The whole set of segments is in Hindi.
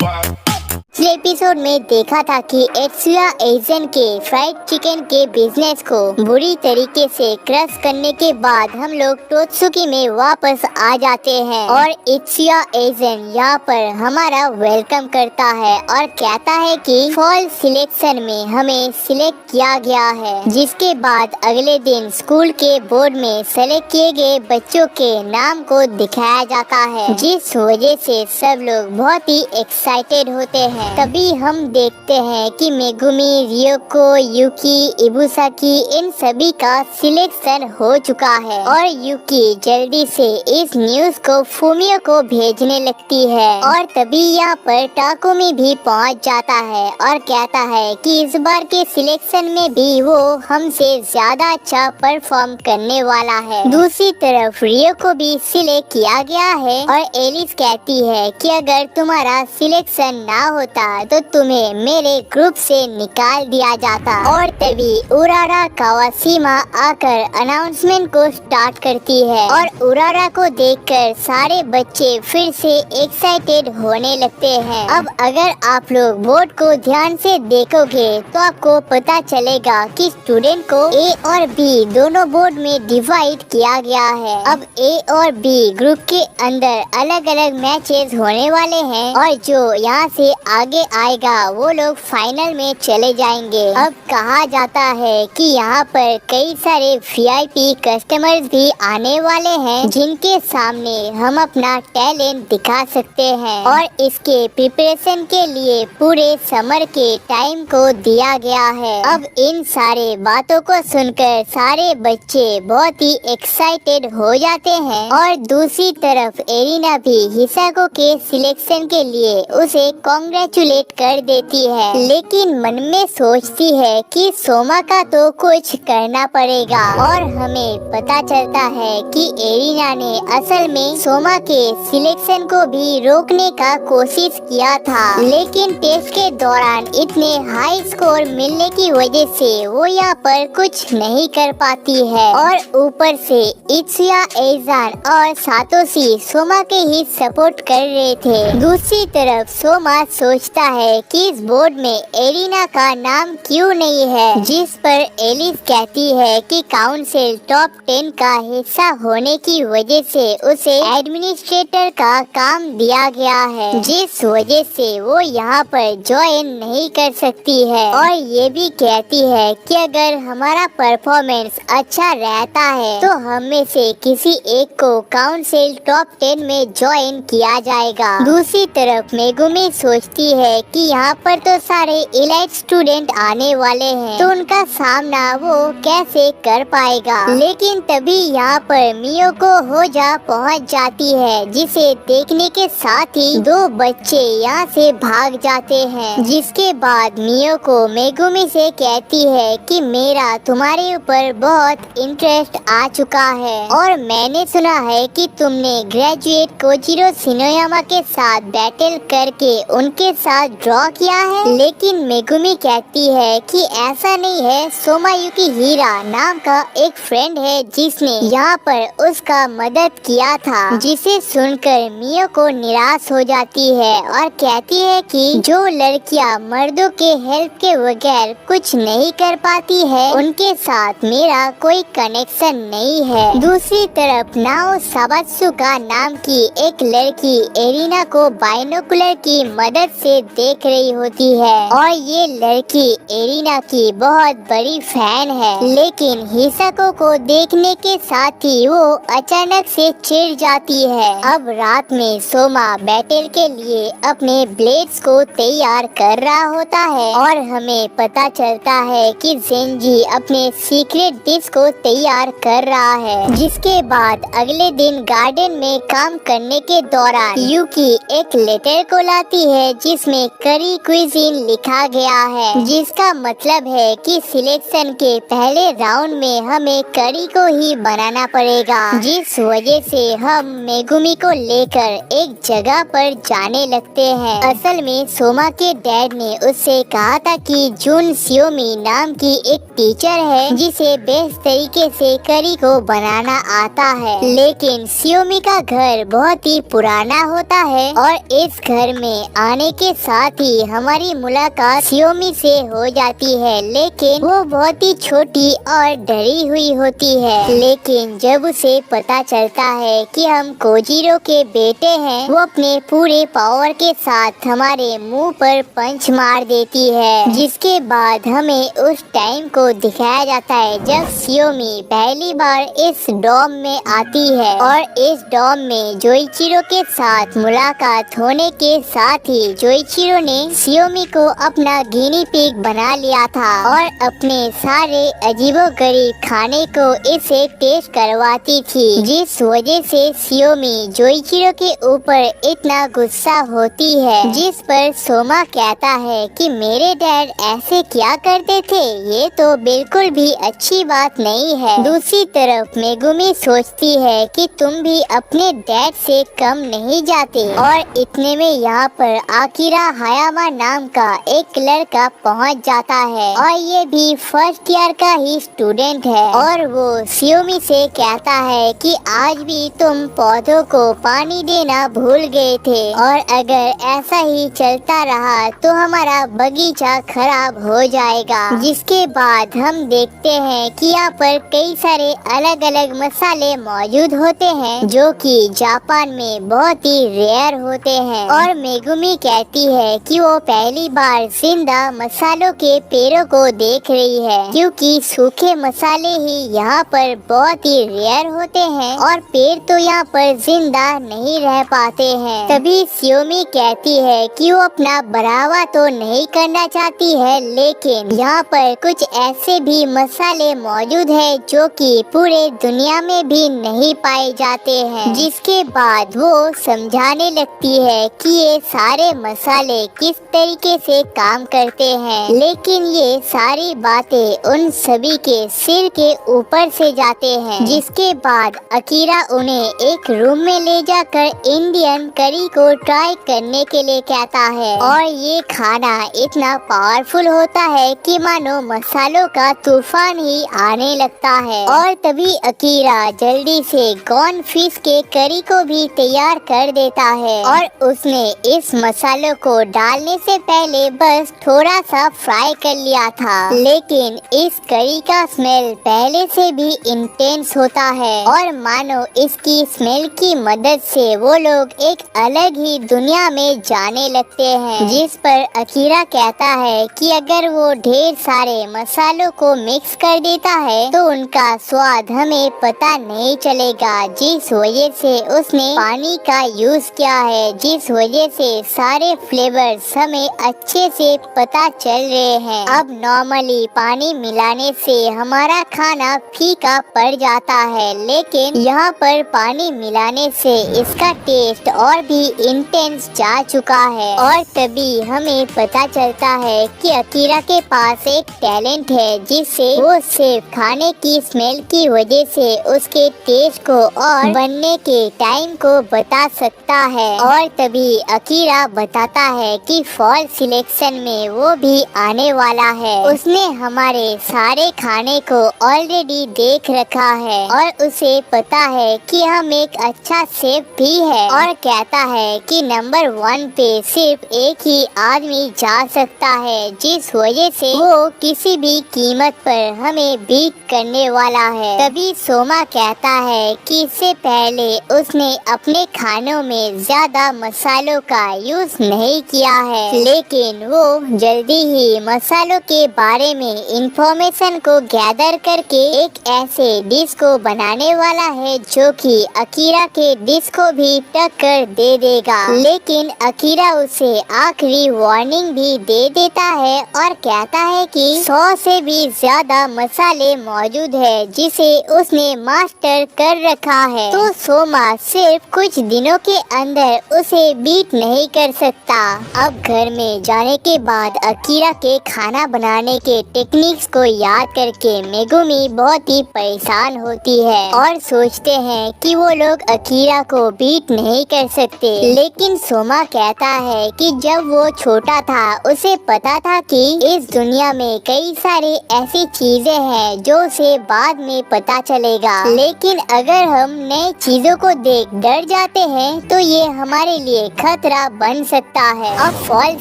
पिछले एपिसोड में देखा था कि एत्सुया एजेंट के फ्राइड चिकन के बिजनेस को बुरी तरीके से क्रश करने के बाद हम लोग टोत्सुकी में वापस आ जाते हैं और एत्सुया एजेंट यहाँ पर हमारा वेलकम करता है और कहता है कि फॉल सिलेक्शन में हमें सिलेक्ट किया गया है, जिसके बाद अगले दिन स्कूल के बोर्ड में सेलेक्ट किए गए बच्चों के नाम को दिखाया जाता है, जिस वजह से सब लोग बहुत ही एक्साइटेड होते हैं। तभी हम देखते हैं कि मेगुमी, रियोको, युकी, इबुसाकी इन सभी का सिलेक्शन हो चुका है और युकी जल्दी से इस न्यूज को फूमियो को भेजने लगती है और तभी यहाँ पर टाकुमी भी पहुँच जाता है और कहता है कि इस बार के सिलेक्शन में भी वो हमसे ज्यादा अच्छा परफॉर्म करने वाला है। दूसरी तरफ रियो को भी सिलेक्ट किया गया है और एलिस कहती है कि अगर तुम्हारा सिलेक्शन ना होता तो तुम्हें मेरे ग्रुप से निकाल दिया जाता। और तभी उरारा कावाशिमा आकर अनाउंसमेंट को स्टार्ट करती है और उरारा को देखकर सारे बच्चे फिर से एक्साइटेड होने लगते हैं। अब अगर आप लोग बोर्ड को ध्यान से देखोगे तो आपको पता चलेगा कि स्टूडेंट को ए और बी दोनों बोर्ड में डिवाइड किया गया है। अब ए और बी ग्रुप के अंदर अलग अलग मैचेस होने वाले हैं और जो यहाँ से आगे आएगा वो लोग फाइनल में चले जाएंगे। अब कहा जाता है कि यहाँ पर कई सारे वीआईपी कस्टमर्स भी आने वाले हैं जिनके सामने हम अपना टैलेंट दिखा सकते हैं और इसके प्रिपरेशन के लिए पूरे समर के टाइम को दिया गया है। अब इन सारे बातों को सुनकर सारे बच्चे बहुत ही एक्साइटेड हो जाते हैं और दूसरी तरफ एरिना भी हिसाको के सिलेक्शन के लिए उसे कांग्रेचुलेट कर देती है, लेकिन मन में सोचती है कि सोमा का तो कुछ करना पड़ेगा और हमें पता चलता है कि एरिना ने असल में सोमा के सिलेक्शन को भी रोकने का कोशिश किया था, लेकिन टेस्ट के दौरान इतने हाई स्कोर मिलने की वजह से वो यहाँ पर कुछ नहीं कर पाती है और ऊपर से इत्सुया एजान और सातोशी सोमा के ही सपोर्ट कर रहे थे। दूसरी तरफ सोमा सोचता है कि इस बोर्ड में एरिना का नाम क्यों नहीं है, जिस पर एलिस कहती है कि काउंसिल टॉप 10 का हिस्सा होने की वजह से उसे एडमिनिस्ट्रेटर का काम दिया गया है, जिस वजह से वो यहाँ पर ज्वाइन नहीं कर सकती है और ये भी कहती है कि अगर हमारा परफॉर्मेंस अच्छा रहता है तो हम में से किसी एक को काउंसिल टॉप 10 में ज्वाइन किया जाएगा। दूसरी तरफ मेगुमी सोचती है कि यहाँ पर तो सारे इलाइट स्टूडेंट आने वाले हैं तो उनका सामना वो कैसे कर पाएगा, लेकिन तभी यहाँ पर मियोको होजा पहुँच जाती है, जिसे देखने के साथ ही दो बच्चे यहाँ से भाग जाते हैं। जिसके बाद मियोको मेगुमी से कहती है कि मेरा तुम्हारे ऊपर बहुत इंटरेस्ट आ चुका है और मैंने सुना है कि तुमने ग्रेजुएट कोजिरो शिनोयामा के साथ बैटल करके उनके साथ ड्रॉ किया है, लेकिन मेगुमी कहती है कि ऐसा नहीं है। सोमायुकी हीरा नाम का एक फ्रेंड है जिसने यहाँ पर उसका मदद किया था, जिसे सुनकर मियोको निराश हो जाती है और कहती है कि जो लड़कियाँ मर्दों के हेल्प के बगैर कुछ नहीं कर पाती है उनके साथ मेरा कोई कनेक्शन नहीं है। दूसरी तरफ नाओ साबात्सुका नाम की एक लड़की एरिना को बाइनोकुलर की मदद से देख रही होती है और ये लड़की एरिना की बहुत बड़ी फैन है, लेकिन हिसाको को देखने के साथ ही वो अचानक से चिढ़ जाती है। अब रात में सोमा बैटल के लिए अपने ब्लेड्स को तैयार कर रहा होता है और हमें पता चलता है कि ज़ेंजी अपने सीक्रेट डिश को तैयार कर रहा है। जिसके बाद अगले दिन गार्डन में काम करने के दौरान युकी एक लेटर को लाती है जिसमें करी क्विजीन लिखा गया है, जिसका मतलब है कि सिलेक्शन के पहले राउंड में हमें करी को ही बनाना पड़ेगा, जिस वजह से हम मेगुमी को लेकर एक जगह पर जाने लगते हैं। असल में सोमा के डैड ने उससे कहा था कि जून सियोमी नाम की एक टीचर है जिसे बेस्ट तरीके से करी को बनाना आता है, लेकिन सियोमी का घर बहुत ही पुराना होता है और इस घर में आने के साथ ही हमारी मुलाकात शियोमी से हो जाती है, लेकिन वो बहुत ही छोटी और डरी हुई होती है। लेकिन जब उसे पता चलता है कि हम कोजीरो के बेटे हैं, वो अपने पूरे पावर के साथ हमारे मुंह पर पंच मार देती है, जिसके बाद हमें उस टाइम को दिखाया जाता है जब शियोमी पहली बार इस डॉम में आती है। और इस डॉम में जोइचिरो के साथ मुलाकात होने के साथ ही जोइचिरो ने शियोमी को अपना गिनी पिग बना लिया था और अपने सारे अजीबोगरीब खाने को इसे टेस्ट करवाती थी, जिस वजह से शियोमी जोइचिरो के ऊपर इतना गुस्सा होती है। जिस पर सोमा कहता है कि मेरे डैड ऐसे क्या करते थे, ये तो बिल्कुल भी अच्छी बात नहीं है। दूसरी तरफ मेगुमी सोचती है कि तुम भी अपने डैड से कम नहीं जाते। और इतने में यहाँ पर आकिरा हायामा नाम का एक लड़का पहुँच जाता है और ये भी फर्स्ट ईयर का ही स्टूडेंट है। और वो शियोमी से कहता है कि आज भी तुम पौधों को पानी देना भूल गए थे और अगर ऐसा ही चलता रहा तो हमारा बगीचा खराब हो जाएगा। जिसके बाद हम देखते हैं कि यहाँ पर कई सारे अलग अलग मसाले मौजूद होते हैं जो कि जापान में बहुत ही रेयर होते हैं। और मेगुमी कहती है कि वो पहली बार जिंदा मसालों के पेड़ों को देख रही है, क्योंकि सूखे मसाले ही यहाँ पर बहुत ही रेयर होते हैं और पेड़ तो यहाँ पर जिंदा नहीं रह पाते हैं। तभी शियोमी कहती है कि वो अपना बढ़ावा तो नहीं करना चाहती है, लेकिन यहाँ पर कुछ ऐसे भी मसाले मौजूद है जो कि पूरे दुनिया में भी नहीं पाए जाते हैं। जिसके बाद वो समझाने लगती है कि ये सारे मसाले किस तरीके से काम करते हैं, लेकिन ये सारी बातें उन सभी के सिर के ऊपर से जाते हैं। जिसके बाद अकीरा उन्हें एक रूम में ले जाकर इंडियन करी को ट्राई करने के लिए कहता है और ये खाना इतना पावरफुल होता है कि मानो मसालों का तूफान ही आने लगता है। और तभी अकीरा जल्दी से गॉन फिश के करी को भी तैयार कर देता है और उसने इस मसालों को डालने से पहले बस थोड़ा सा फ्राई कर लिया था, लेकिन इस करी का स्मेल पहले से भी इंटेंस होता है और मानो इसकी स्मेल की मदद से वो लोग एक अलग ही दुनिया में जाने लगते हैं। जिस पर अकीरा कहता है कि अगर वो ढेर सारे मसालों को मिक्स कर देता है तो उनका स्वाद हमें पता नहीं चलेगा, जिस वजह से उसने पानी का यूज किया है, जिस वजह से सारे फ्लेवर्स हमें अच्छे से पता चल रहे हैं। अब नॉर्मली पानी मिलाने से हमारा खाना फीका पड़ जाता है, लेकिन यहाँ पर पानी मिलाने से इसका टेस्ट और भी इंटेंस जा चुका है। और तभी हमें पता चलता है कि अकीरा के पास एक टैलेंट है, जिससे वो सिर्फ खाने की स्मेल की वजह से उसके टेस्ट को और बनने के टाइम को बता सकता है। और तभी अकीरा बताता है कि फॉल सिलेक्शन में वो भी आने वाला है। उसने हमारे सारे खाने को ऑलरेडी देख रखा है और उसे पता है कि हम एक अच्छा शेफ भी है, और कहता है कि नंबर 1 पे सिर्फ एक ही आदमी जा सकता है, जिस वजह से वो किसी भी कीमत पर हमें बीट करने वाला है। तभी सोमा कहता है कि इससे पहले उसने अपने खानों में ज्यादा मसालों का यूज नहीं किया है, लेकिन वो जल्दी ही मसालों के बारे में इंफॉर्मेशन को गैदर करके एक ऐसे डिश को बनाने वाला है जो कि अकीरा के डिश को भी टक्कर दे देगा। लेकिन अकीरा उसे आखिरी वार्निंग भी दे देता है और कहता है कि 100 से भी ज्यादा मसाले मौजूद है जिसे उसने मास्टर कर रखा है, तो सोमा सिर्फ कुछ दिनों के अंदर उसे बीट नहीं कर सकता। अब घर में जाने के बाद अकीरा के खाना बनाने के टेक्निक्स को याद करके मेगुमी बहुत ही परेशान होती है और सोचते हैं कि वो लोग अकीरा को बीट नहीं कर सकते। लेकिन सोमा कहता है कि जब वो छोटा था उसे पता था कि इस दुनिया में कई सारी ऐसी चीजें हैं जो उसे बाद में पता चलेगा, लेकिन अगर हम नई चीजों को देख डर जाते हैं तो ये हमारे लिए खतरा बन सकता है। अब फॉल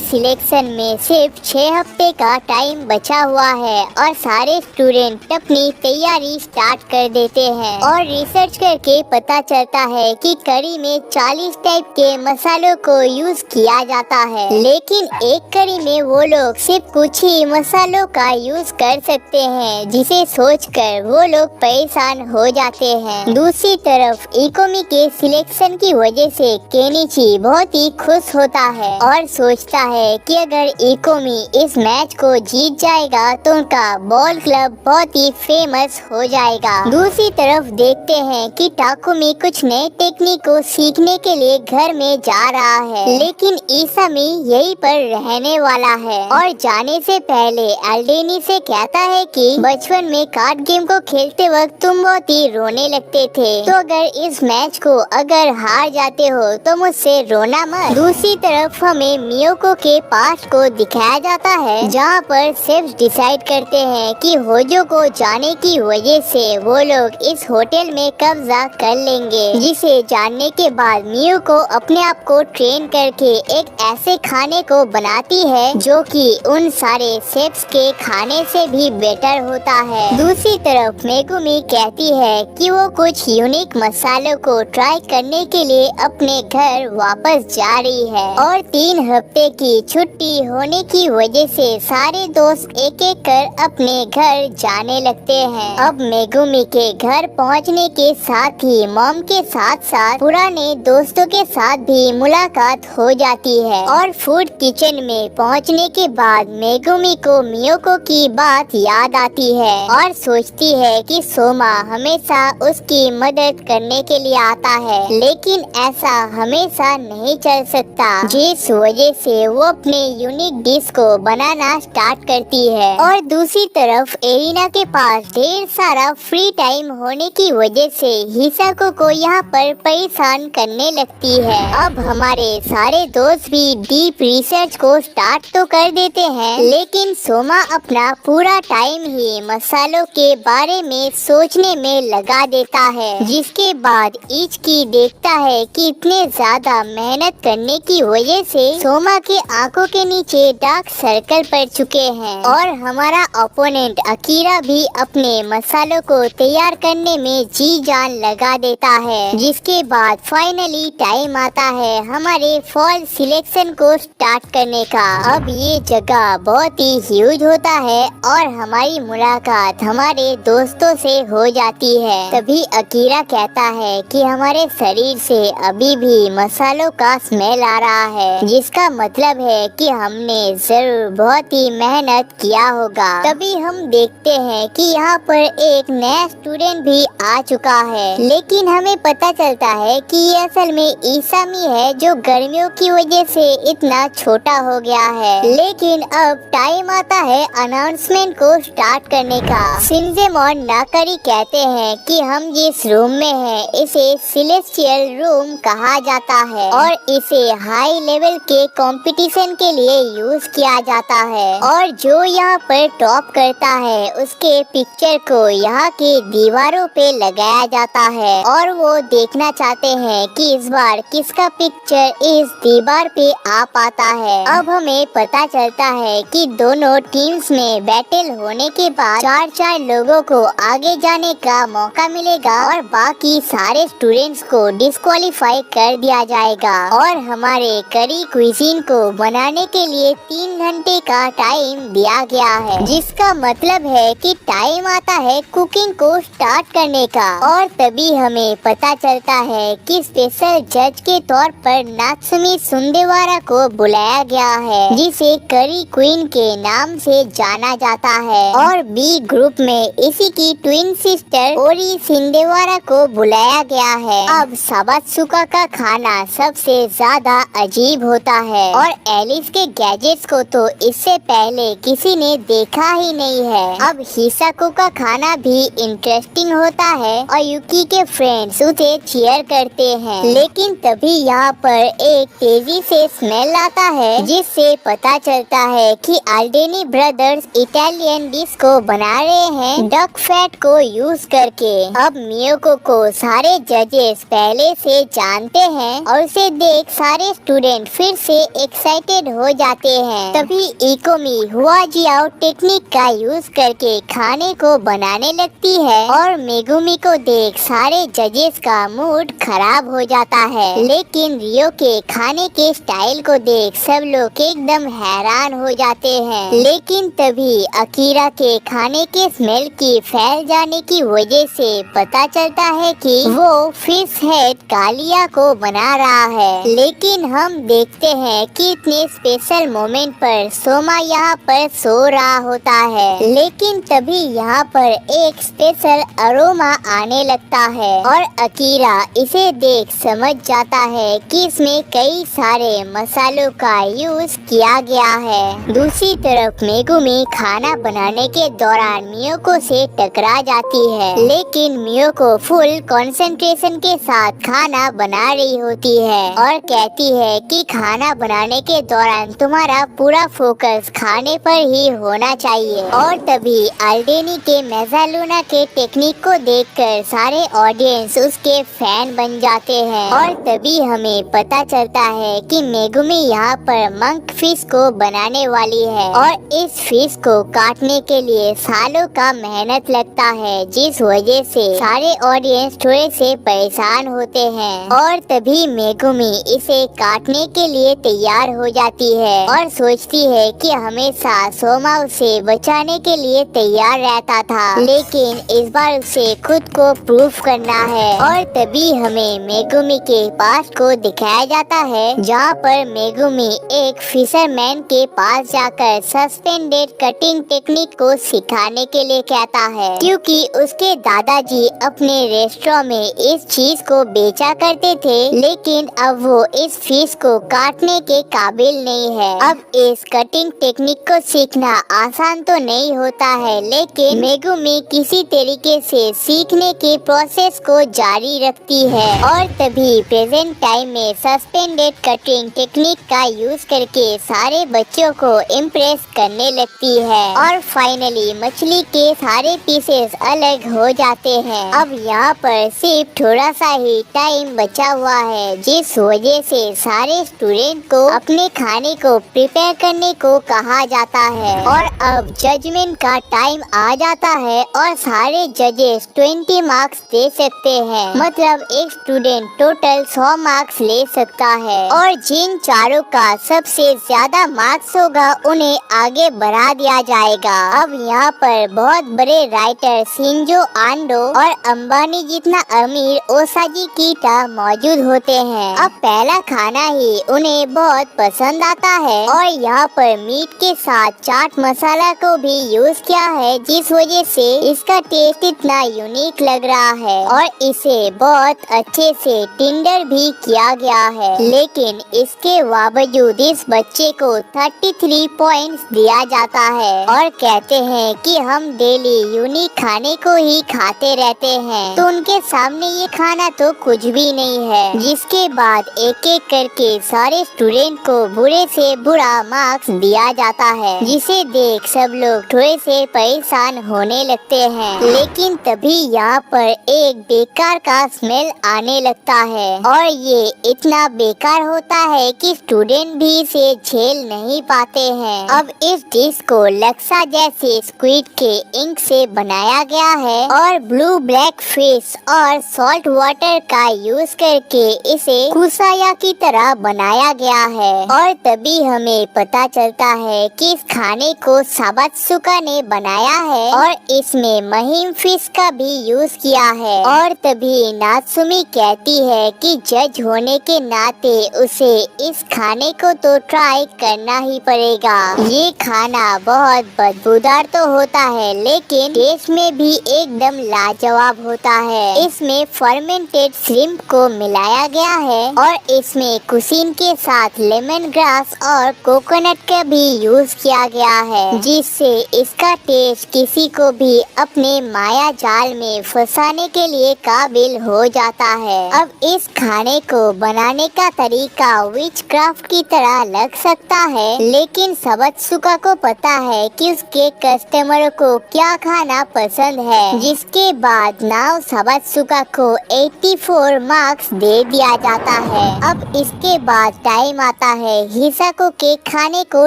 सिलेक्शन में सिर्फ 6 हफ्ते का टाइम बचा हुआ है और सारे स्टूडेंट अपनी तैयारी स्टार्ट कर देते हैं और रिसर्च करके पता चलता है कि करी में 40 टाइप के मसालों को यूज किया जाता है, लेकिन एक करी में वो लोग सिर्फ कुछ ही मसालों का यूज कर सकते हैं, जिसे सोचकर वो लोग परेशान हो जाते हैं। दूसरी तरफ इकोमी के सिलेक्शन की वजह से केनिची बहुत ही खुश होता है और सोचता है कि अगर इकोमी इस मैच को जीत जाएगा तो उनका बॉल क्लब बहुत ही फेमस हो जाएगा। दूसरी तरफ देखते हैं कि टाकुमी कुछ नए टेक्निक को सीखने के लिए घर में जा रहा है, लेकिन ईसामी यहीं पर रहने वाला है और जाने से पहले एल्डेनी से कहता है कि बचपन में कार्ड गेम को खेलते वक्त तुम बहुत ही रोने लगते थे, तो अगर इस मैच को अगर हार जाते हो तो मुझसे रोना मत। दूसरी तरफ हमें मियोको के पास्ट को दिखाया जाता है, जहाँ पर सेफ डिसाइड करते हैं कि होजो को जाने की वजह से वो लोग इस होटल में कब्जा कर लेंगे, जिसे जानने के बाद मियोको अपने आप को ट्रेन करके एक ऐसे खाने को बनाती है जो कि उन सारे शेफ्स के खाने से भी बेटर होता है। दूसरी तरफ मेगुमी कहती है कि वो कुछ यूनिक मसालों को ट्राई करने के लिए अपने घर वापस जा रही है और 3 हफ्ते की छुट्टी होने की वजह से सारे दोस्त एक एक कर अपने घर जाने लगते हैं। अब मेगुमी के घर पहुंचने के साथ ही मॉम के साथ साथ पुराने दोस्तों के साथ भी मुलाकात हो जाती है और फूड किचन में पहुंचने के बाद मेगुमी को मियोको की बात याद आती है और सोचती है कि सोमा हमेशा उसकी मदद करने के लिए आता है, लेकिन ऐसा हमेशा नहीं चल सकता, जिस वजह से वो अपने यूनिक डिश को बनाना स्टार्ट करती है। और दूसरी तरफ एरिना के पास ढेर सारा फ्री टाइम होने की वजह से हिसाको को यहाँ पर परेशान करने लगती है। अब हमारे सारे दोस्त भी डीप रिसर्च को स्टार्ट तो कर देते हैं, लेकिन सोमा अपना पूरा टाइम ही मसालों के बारे में सोचने में लगा देता है, जिसके बाद इचकी देखता है कि इतने ज्यादा मेहनत करने की वजह से सोमा के आंखों के नीचे डार्क सर्कल पड़ चुके हैं और हमारा ओपोनेंट अकीरा भी अपने मसालों को तैयार करने में जी जान लगा देता है, जिसके बाद फाइनली टाइम आता है हमारे फॉल सिलेक्शन को स्टार्ट करने का। अब ये जगह बहुत ही ह्यूज होता है और हमारी मुलाकात हमारे दोस्तों से हो जाती है। तभी अकीरा कहता है कि हमारे शरीर से अभी भी मसालों का स्मेल आ रहा है, जिसका मतलब है कि हमने जरूर बहुत ही मेहनत किया होगा। तभी हम देखते हैं कि यहाँ पर एक नया स्टूडेंट भी आ चुका है, लेकिन हमें पता चलता है कि ये असल में ईसामी है जो गर्मियों की वजह से इतना छोटा हो गया है। लेकिन अब टाइम आता है अनाउंसमेंट को स्टार्ट करने का। शिनजेमोन नाकरी कहते हैं कि हम जिस रूम में हैं इसे सेलेस्टियल रूम कहा जाता है और इसे हाई लेवल के कंपटीशन के लिए यूज किया जाता है और जो यहाँ पर टॉप करता है उसके पिक्चर को यहाँ की दीवारों पे लगाया जाता है और वो देखना चाहते हैं कि इस बार किसका पिक्चर इस दीवार पे आ पाता है। अब हमें पता चलता है कि दोनों टीम्स में बैटल होने के बाद 4 लोगों को आगे जाने का मौका मिलेगा और बाकी सारे स्टूडेंट्स को डिस्क्वालीफाई कर दिया जाएगा और हमारे करी क्विजीन को बनाने के लिए 3 घंटे का टाइम दिया गया है, जिसका मतलब है कि टाइम आता है कुकिंग को स्टार्ट करने का। और तभी हमें पता चलता है कि स्पेशल जज के तौर पर नात्सुमी सुंदेवारा को बुलाया गया है, जिसे करी क्वीन के नाम से जाना जाता है और बी ग्रुप में इसी की ट्विन सिस्टर ओरी सिंदेवारा को बुलाया गया है। अब साबात्सुका का खाना सबसे ज्यादा अजीब होता है और एलिस के गैजेट्स को तो इससे पहले किसी ने देखा ही नहीं है। अब हिसाको का खाना भी इंटरेस्टिंग होता है और युकी के फ्रेंड्स उसे चीयर करते हैं, लेकिन तभी यहाँ पर एक तेजी से स्मेल आता है जिससे पता चलता है कि अल्डेनी ब्रदर्स इटालियन डिश को बना रहे हैं डक फैट को यूज करके। अब मियोको को सारे जजेस पहले से जानते हैं और उसे देख सारे स्टूडेंट स्टूडेंट फिर से एक्साइटेड हो जाते हैं। तभी इकोमी हुआ जियाओ टेक्निक का यूज करके खाने को बनाने लगती है और मेगुमी को देख सारे जजेस का मूड खराब हो जाता है। लेकिन रियो के खाने के स्टाइल को देख सब लोग एकदम हैरान हो जाते हैं। लेकिन तभी अकीरा के खाने के स्मेल की फैल जाने की वजह से पता चलता है कि वो फिश हेड कालिया को बना रहा है। लेकिन हम देखते हैं कि इतने स्पेशल मोमेंट पर सोमा यहाँ पर सो रहा होता है। लेकिन तभी यहाँ पर एक स्पेशल अरोमा आने लगता है और अकीरा इसे देख समझ जाता है कि इसमें कई सारे मसालों का यूज किया गया है। दूसरी तरफ मेगुमी खाना बनाने के दौरान मियोको से टकरा जाती है। लेकिन मियोको फुल कंसंट्रेशन के साथ खाना बना रही होती है और कहती है कि खाना बनाने के दौरान तुम्हारा पूरा फोकस खाने पर ही होना चाहिए। और तभी अल्डेनी के मेज़ालुना के टेक्निक को देखकर सारे ऑडियंस उसके फैन बन जाते हैं। और तभी हमें पता चलता है कि मेगुमी यहाँ पर मंक फिश को बनाने वाली है और इस फिश को काटने के लिए सालों का मेहनत लगता है, जिस वजह से सारे ऑडियंस थोड़े से परेशान होते हैं। और तभी मेगुमी इसे काटने के लिए तैयार हो जाती है और सोचती है कि हमेशा सोमा उसे बचाने के लिए तैयार रहता था, लेकिन इस बार उसे खुद को प्रूफ करना है। और तभी हमें मेगुमी के पास को दिखाया जाता है, जहाँ पर मेगुमी एक फिशरमैन के पास जाकर सस्पेंडेड कटिंग टेक्निक को सिखाने के लिए कहता है, क्योंकि उसके दादाजी अपने रेस्टोरेंट में इस चीज को बेचा करते थे, लेकिन अब वो इस फिश को काटने के काबिल नहीं है। अब इस कटिंग टेक्निक को सीखना आसान तो नहीं होता है, लेकिन मेगुमी किसी तरीके से सीखने की प्रोसेस को जारी रखती है। और तभी प्रेजेंट टाइम में सस्पेंडेड कटिंग टेक्निक का यूज करके सारे बच्चों को इम्प्रेस करने लगती है और फाइनली मछली के सारे पीसेस अलग हो जाते हैं। अब यहाँ पर सिर्फ थोड़ा सा ही टाइम बचा हुआ है, जिस वजह से सारे स्टूडेंट को अपने खाने को प्रिपेयर करने को कहा जाता है। और अब जजमेंट का टाइम आ जाता है और सारे जजेस 20 मार्क्स दे सकते हैं, मतलब एक स्टूडेंट टोटल 100 मार्क्स ले सकता है और जिन चारों का सबसे ज्यादा मार्क्स होगा उन्हें आगे बढ़ा दिया जाएगा। अब यहाँ पर बहुत बड़े राइटर शिंजो आंडो और अंबानी जितना अमीर ओसाजी कीटा मौजूद होते हैं। अब पहला खाना ही उन्हें बहुत पसंद आता है और यहाँ पर मीट के साथ चाट मसाला को भी यूज किया है, जिस वजह से इसका टेस्ट इतना यूनिक लग रहा है और इसे बहुत अच्छे से टेंडर भी किया गया है। लेकिन इसके बावजूद इस बच्चे को 33 पॉइंट्स दिया जाता है और कहते हैं कि हम डेली यूनिक खाने को ही खाते रहते हैं, तो उनके सामने ये खाना तो कुछ भी नहीं है। जिसके बाद एक एक करके सारे स्टूडेंट को बुरे से बुरा मार्क्स दिया जाता है, जिसे देख सब लोग थोड़े से परेशान होने लगते हैं। लेकिन तभी यहाँ पर एक बेकार का स्मेल आने लगता है और ये इतना बेकार होता है कि स्टूडेंट भी इसे झेल नहीं पाते हैं। अब इस डिश को लक्सा जैसे स्क्विड के इंक से बनाया गया है और ब्लू ब्लैक फिश और सॉल्ट वाटर का यूज करके इसे कुसाया की तरह बनाया गया है। और तभी हमें पता चलता है कि इस खाने को साबात्सुका ने बनाया है और इसमें महीम फिश का भी यूज किया है। और तभी नात्सुमी कहती है कि जज होने के नाते उसे इस खाने को तो ट्राई करना ही पड़ेगा। ये खाना बहुत बदबूदार तो होता है, लेकिन टेस्ट में भी एकदम लाजवाब होता है। इसमें फर्मेंटेड श्रिम्प को मिलाया गया है और इसमें कुसिन के साथ लेमन ग्रास और कोकोनट का भी यूज किया गया है, जिससे इसका टेस्ट किसी को भी अपने माया जाल में फंसाने के लिए काबिल हो जाता है। अब इस खाने को बनाने का तरीका विच क्राफ्ट की तरह लग सकता है, लेकिन साबात्सुका को पता है कि उसके कस्टमरों को क्या खाना पसंद है, जिसके बाद नाओ साबात्सुका को 84 मार्क्स दे दिया जाता है। अब इसके बाद टाइम आता है हिसाको के खाने को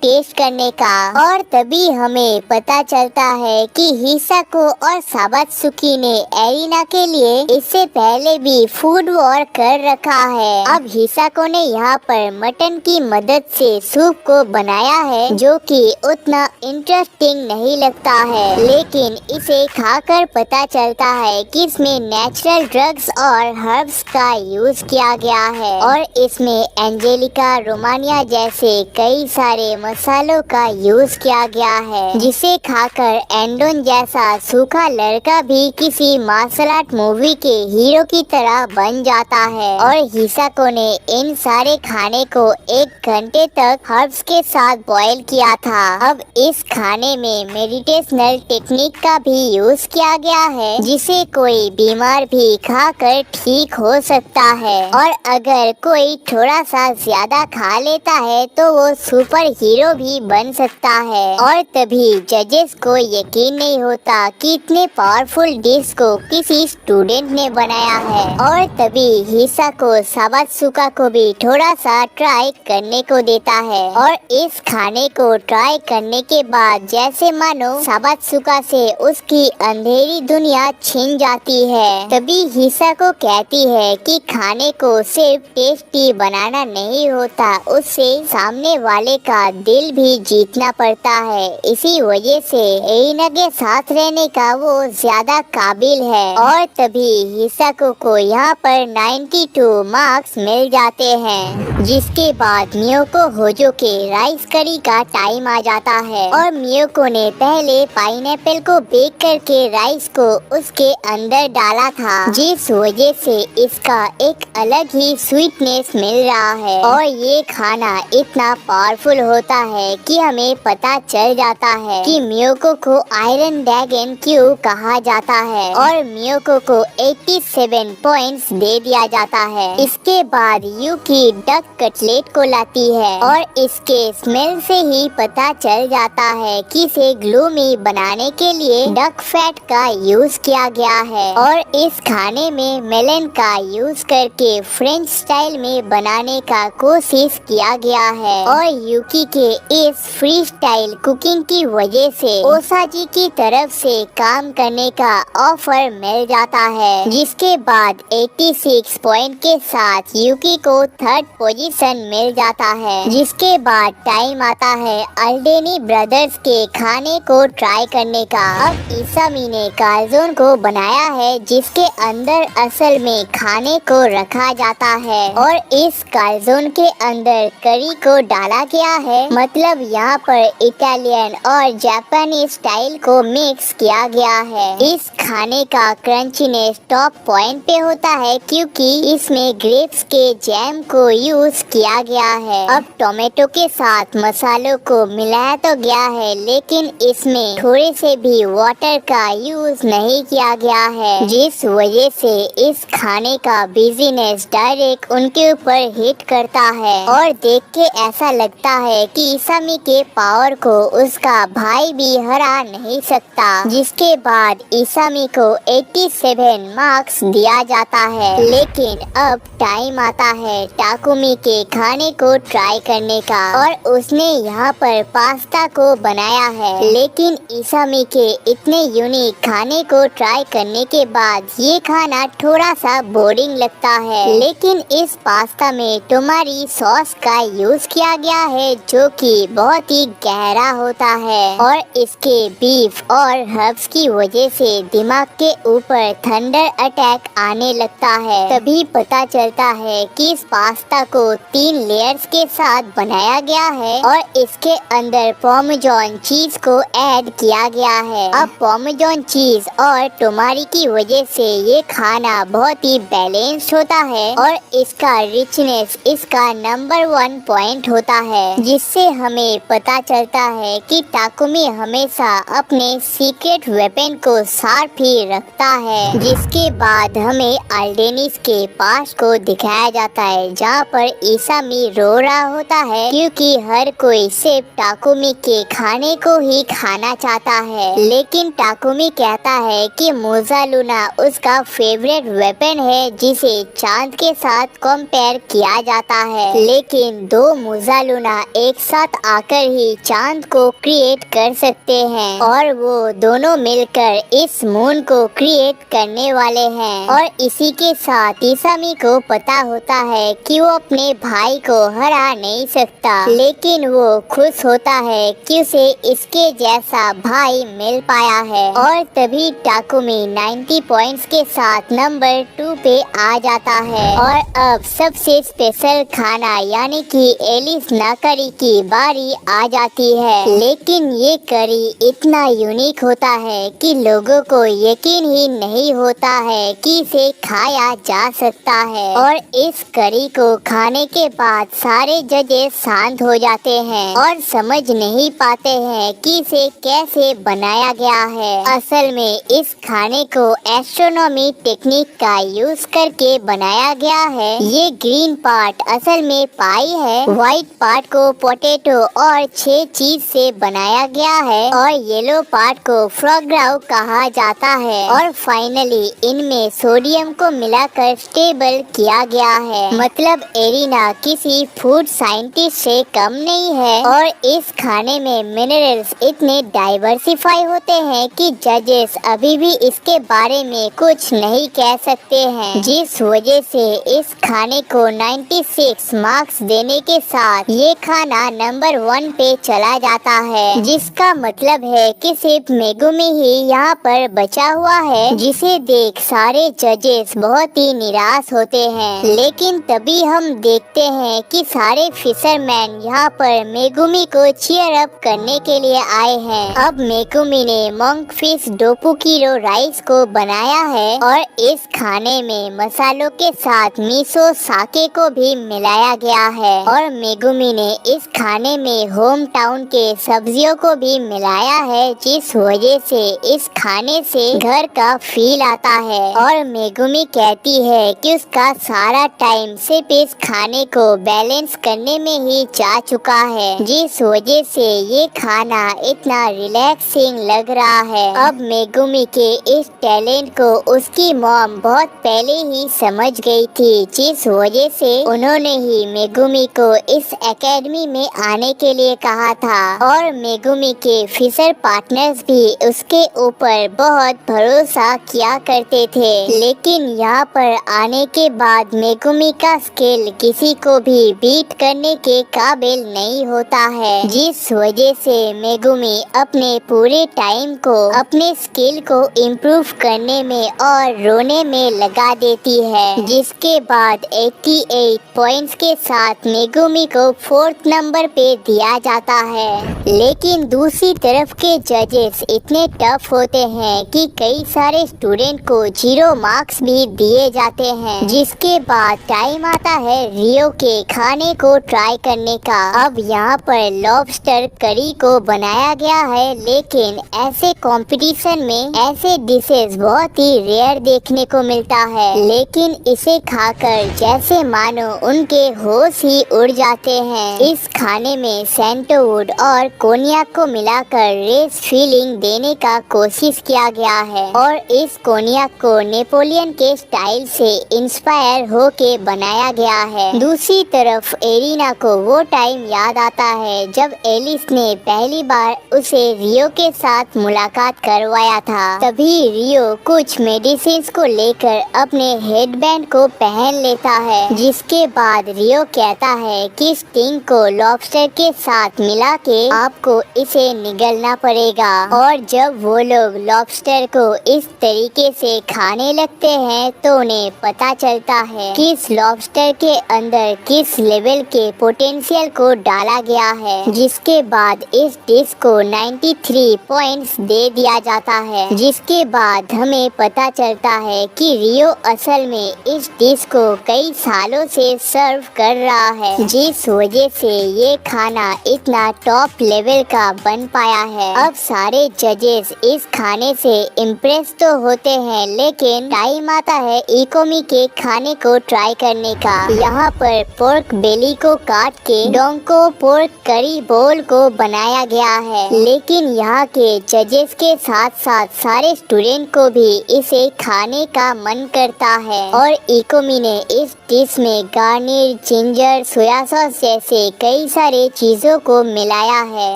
टेस्ट करने का और तभी हमें पता चलता है कि हिसाको और साबात्सुकी ने एरिना के लिए इससे पहले भी फूड वॉर कर रखा है। अब हिसाको ने यहाँ पर मटन की मदद से सूप को बनाया है जो कि उतना इंटरेस्टिंग नहीं लगता है, लेकिन इसे खाकर पता चलता है कि इसमें नेचुरल ड्रग्स और हर्ब्स का यूज किया गया है और इसमें एंजेलिका रोमानिया जैसे कई सारे मसालों का यूज किया गया है, जिसे खाकर एंडोन जैसा सूखा लड़का भी किसी मार्शल आर्ट मूवी के हीरो की तरह बन जाता है। और हिसाको ने इन सारे खाने को 1 घंटे तक हर्ब्स के साथ बॉईल किया था। अब इस खाने में मेडिटेशनल टेक्निक का भी यूज किया गया है, जिसे कोई बीमार भी खाकर ठीक हो सकता है और अगर कोई थोड़ा सा ज्यादा खा लेता है तो वो सुपर हीरो भी बन सकता है। और तभी जजेस को यकीन नहीं होता कि इतने पावरफुल डिश को किसी स्टूडेंट ने बनाया है और तभी हिसाको साबात्सुका को भी थोड़ा सा ट्राई करने को देता है और इस खाने को ट्राई करने के बाद जैसे मानो साबात्सुका से उसकी अंधेरी दुनिया छिन जाती है। तभी हिसाको कहती है कि खाने को सिर्फ टेस्टी बनाना नहीं होता, उससे सामने वाले का दिल भी जीतना पड़ता है। इसी वजह से एरिना के साथ रहने का वो ज्यादा काबिल है। और तभी हिसाको को यहाँ पर 92 मार्क्स मिल जाते हैं, जिसके बाद मियोको होजो के राइस करी का टाइम आ जाता है और मियोको ने पहले पाइनएप्पल को बेक करके राइस को उसके अंदर डाला था, जिस वजह से इसका एक अलग ही स्वीटनेस मिल रहा है और ये खाना इतना पावरफुल होता है कि हमें पता चल जाता है कि मियोको को आयरन ड्रैगन क्यों कहा जाता है और मियोको को 87 पॉइंट्स दे दिया जाता है। इसके बाद यूकी डक कटलेट को लाती है और इसके स्मेल से ही पता चल जाता है कि इसे ग्लूमी बनाने के लिए डक फैट का यूज किया गया है और इस खाने में मेलन का यूज करके फ्रेंच स्टाइल में बनाने का कोशिश किया गया है और यूकी के इस फ्री स्टाइल कुकिंग की वजह से ओसाजी की तरफ से काम करने का ऑफर मिल जाता है, जिसके बाद 86 पॉइंट के साथ यूकी को 3rd पोजीशन मिल जाता है। जिसके बाद टाइम आता है अल्डेनी ब्रदर्स के खाने को ट्राई करने का। अब इसामी ने कालजोन को बनाया है, जिसके अंदर असल में खाने को रखा जाता है और इस कालजोन के अंदर करी को डाला गया है, मतलब यहाँ पर इटालियन और जापानी स्टाइल को मिक्स किया गया है। इस खाने का क्रंचीनेस टॉप पॉइंट पे होता है क्योंकि इसमें ग्रेप्स के जैम को यूज किया गया है। अब टोमेटो के साथ मसालों को मिलाया तो गया है, लेकिन इसमें थोड़े से भी वाटर का यूज नहीं किया गया है, जिस वजह से इस खाने का बिजीनेस डायरेक्ट उनके ऊपर हिट करता है और देख के ऐसा लगता है कि इसामी के पावर को उसका भाई भी हरा नहीं सकता। जिसके बाद इसामी को 87 मार्क्स दिया जाता है। लेकिन अब टाइम आता है टाकुमी के खाने को ट्राई करने का और उसने यहाँ पर पास्ता को बनाया है, लेकिन इसामी के इतने यूनिक खाने को ट्राई करने के बाद ये खाना थोड़ा सा बोरिंग लगता है। लेकिन इस पास्ता में टोमारी सॉस का यूज किया गया है जो कि बहुत ही गहरा होता है और इसके बीफ और हर्ब्स की वजह से दिमाग के ऊपर थंडर अटैक आने लगता है। तभी पता चलता है कि इस पास्ता को 3 लेयर्स के साथ बनाया गया है और इसके अंदर पार्मेजान चीज को ऐड किया गया है। अब पार्मेजान चीज और टोमारी की वजह से ये खाना बहुत ही बैलेंस्ड होता है और इसका रिचनेस इसका नंबर 1 पॉइंट होता है, जिससे हमें पता चलता है कि टाकुमी हमेशा अपने सीक्रेट वेपन को शार्प ही रखता है। जिसके बाद हमें अल्डेनिस के पास को दिखाया जाता है, जहाँ पर इसामी रो रहा होता है क्योंकि हर कोई सिर्फ टाकुमी के खाने को ही खाना चाहता है, लेकिन टाकुमी कहता है कि मोजा लूना उसका फेवरेट वेपन है जिसे चांद के साथ कंपेयर किया जाता है, लेकिन दो मुजालुना एक साथ आकर ही चांद को क्रिएट कर सकते हैं और वो दोनों मिलकर इस मून को क्रिएट करने वाले हैं। और इसी के साथ इसामी को पता होता है कि वो अपने भाई को हरा नहीं सकता, लेकिन वो खुश होता है कि उसे इसके जैसा भाई मिल पाया है। और तभी टाकुमी 90 पॉइंट्स के साथ नंबर 2 पे आ जाता है। और अब सबसे स्पेशल खाना यानी कि एलिस नाकरी की बारी आ जाती है, लेकिन ये करी इतना यूनिक होता है कि लोगों को यकीन ही नहीं होता है कि इसे खाया जा सकता है। और इस करी को खाने के बाद सारे जजेस शांत हो जाते हैं और समझ नहीं पाते हैं कि इसे कैसे बनाया गया है। असल में इस खाने को एस्ट्रोनॉमी टेक्निक का यूज करके बनाया गया है। ये ग्रीन पार्ट असल में पाई है, व्हाइट पार्ट को पोटैटो और 6 चीज से बनाया गया है और येलो पार्ट को फ्रॉग्राउ कहा जाता है। और फाइनली इनमें सोडियम को मिलाकर स्टेबल किया गया है। मतलब एरिना किसी फूड साइंटिस्ट से कम नहीं है। और इस खाने में मिनरल्स इतने डाइवर्सिफाई होते हैं कि जजेस अभी भी इसके बारे में कुछ नहीं कह सकते हैं, जिस वजह से इस खाने को 96 मार्क्स देने के साथ ये खाना नंबर 1 पे चला जाता है, जिसका मतलब है कि सिर्फ मेगुमी ही यहाँ पर बचा हुआ है, जिसे देख सारे जजेस बहुत ही निराश होते हैं। लेकिन तभी हम देखते हैं कि सारे फिशरमैन यहाँ पर मेगुमी को चीयर अप करने के लिए आए हैं। अब मेगुमी ने मोंक फिश डोपुकिरो राइस को बनाया है और इस खाने में मसालों के साथ मिसो साके को भी मिलाया गया है। और मेगुमी ने इस खाने में होम टाउन के सब्जियों को भी मिलाया है, जिस वजह से इस खाने से घर का फील आता है। और मेगुमी कहती है कि उसका सारा टाइम सिर्फ इस खाने को बैलेंस करने में ही जा चुका है, जिस वजह से ये खाना इतना रिलैक्सिंग लग रहा है। अब मेगुमी के इस टैलेंट को उसकी मॉम बहुत पहले ही समझ गई थी, जिस वजह से उन्होंने ही मेगुमी को इस एकेडमी में आने के लिए कहा था। और मेगुमी के फिशर पार्टनर्स भी उसके ऊपर बहुत भरोसा किया करते थे, लेकिन यहाँ पर आने के बाद मेगुमी का स्किल किसी को भी बीट करने के काबिल नहीं होता है, जिस वजह से मेगुमी अपने पूरे टाइम को अपने स्किल को इम्प्रूव करने में और रोने में लगा देती है। जिसके बाद 88 पॉइंट्स के साथ मेगुमी को 4th नंबर पे दिया जाता है। लेकिन दूसरी तरफ के जजेस इतने टफ होते हैं कि कई सारे स्टूडेंट को 0 मार्क्स भी दिए जाते हैं। जिसके बाद टाइम आता है रियो के खाने को ट्राई करने का। अब यहाँ पर लॉबस्टर करी को बनाया गया है, लेकिन ऐसे कंपटीशन में ऐसे डिशेस बहुत ही रेयर देखने को मिलता है, लेकिन इसे खाकर जैसे मानो उनके होश ही उड़ जाते हैं। इस खाने में सैंडलवुड और कोनियाक को मिलाकर रेस फीलिंग देने का कोशिश किया गया है और इस कोनियाक को नेपोलियन के स्टाइल से इंस्पायर होके बनाया गया है। दूसरी तरफ एरिना को वो टाइम याद आता है जब एलिस ने पहली बार उसे रियो के साथ मुलाकात करवाया था। तभी रियो कुछ मेडिसिन को लेकर अपने हेडबैंड को पहन लेता है, जिसके बाद रियो कहता है कि स्टिंग को लॉबस्टर के साथ मिला के आपको इसे निगलना पड़ेगा। और जब वो लोग लॉबस्टर को इस तरीके से खाने लगते हैं तो उन्हें पता चलता है कि इस लॉबस्टर के अंदर किस लेवल के पोटेंशियल को डाला गया है, जिसके बाद इस डिश को 93 पॉइंट्स दे दिया जाता है। जिसके बाद हमें पता चलता है कि रियो असल में इस डिश को कई सालों से सर्व कर रहा है, जिस वजह से ये खाना इतना टॉप लेवल का बन पाया है। अब सारे जजेस इस खाने से इम्प्रेस तो होते हैं, लेकिन टाइम आता है इकोमी के खाने को ट्राई करने का। यहाँ पर पोर्क बेली को काट के डोंको पोर्क करी बोल को बनाया गया है, लेकिन यहाँ के जजेस के साथ साथ सारे स्टूडेंट को भी इसे खाने का मन करता है। और इकोमी ने इस डिश में गार्नियर, जिंजर, सोया सॉस जैसे कई सारे चीजों को मिलाया है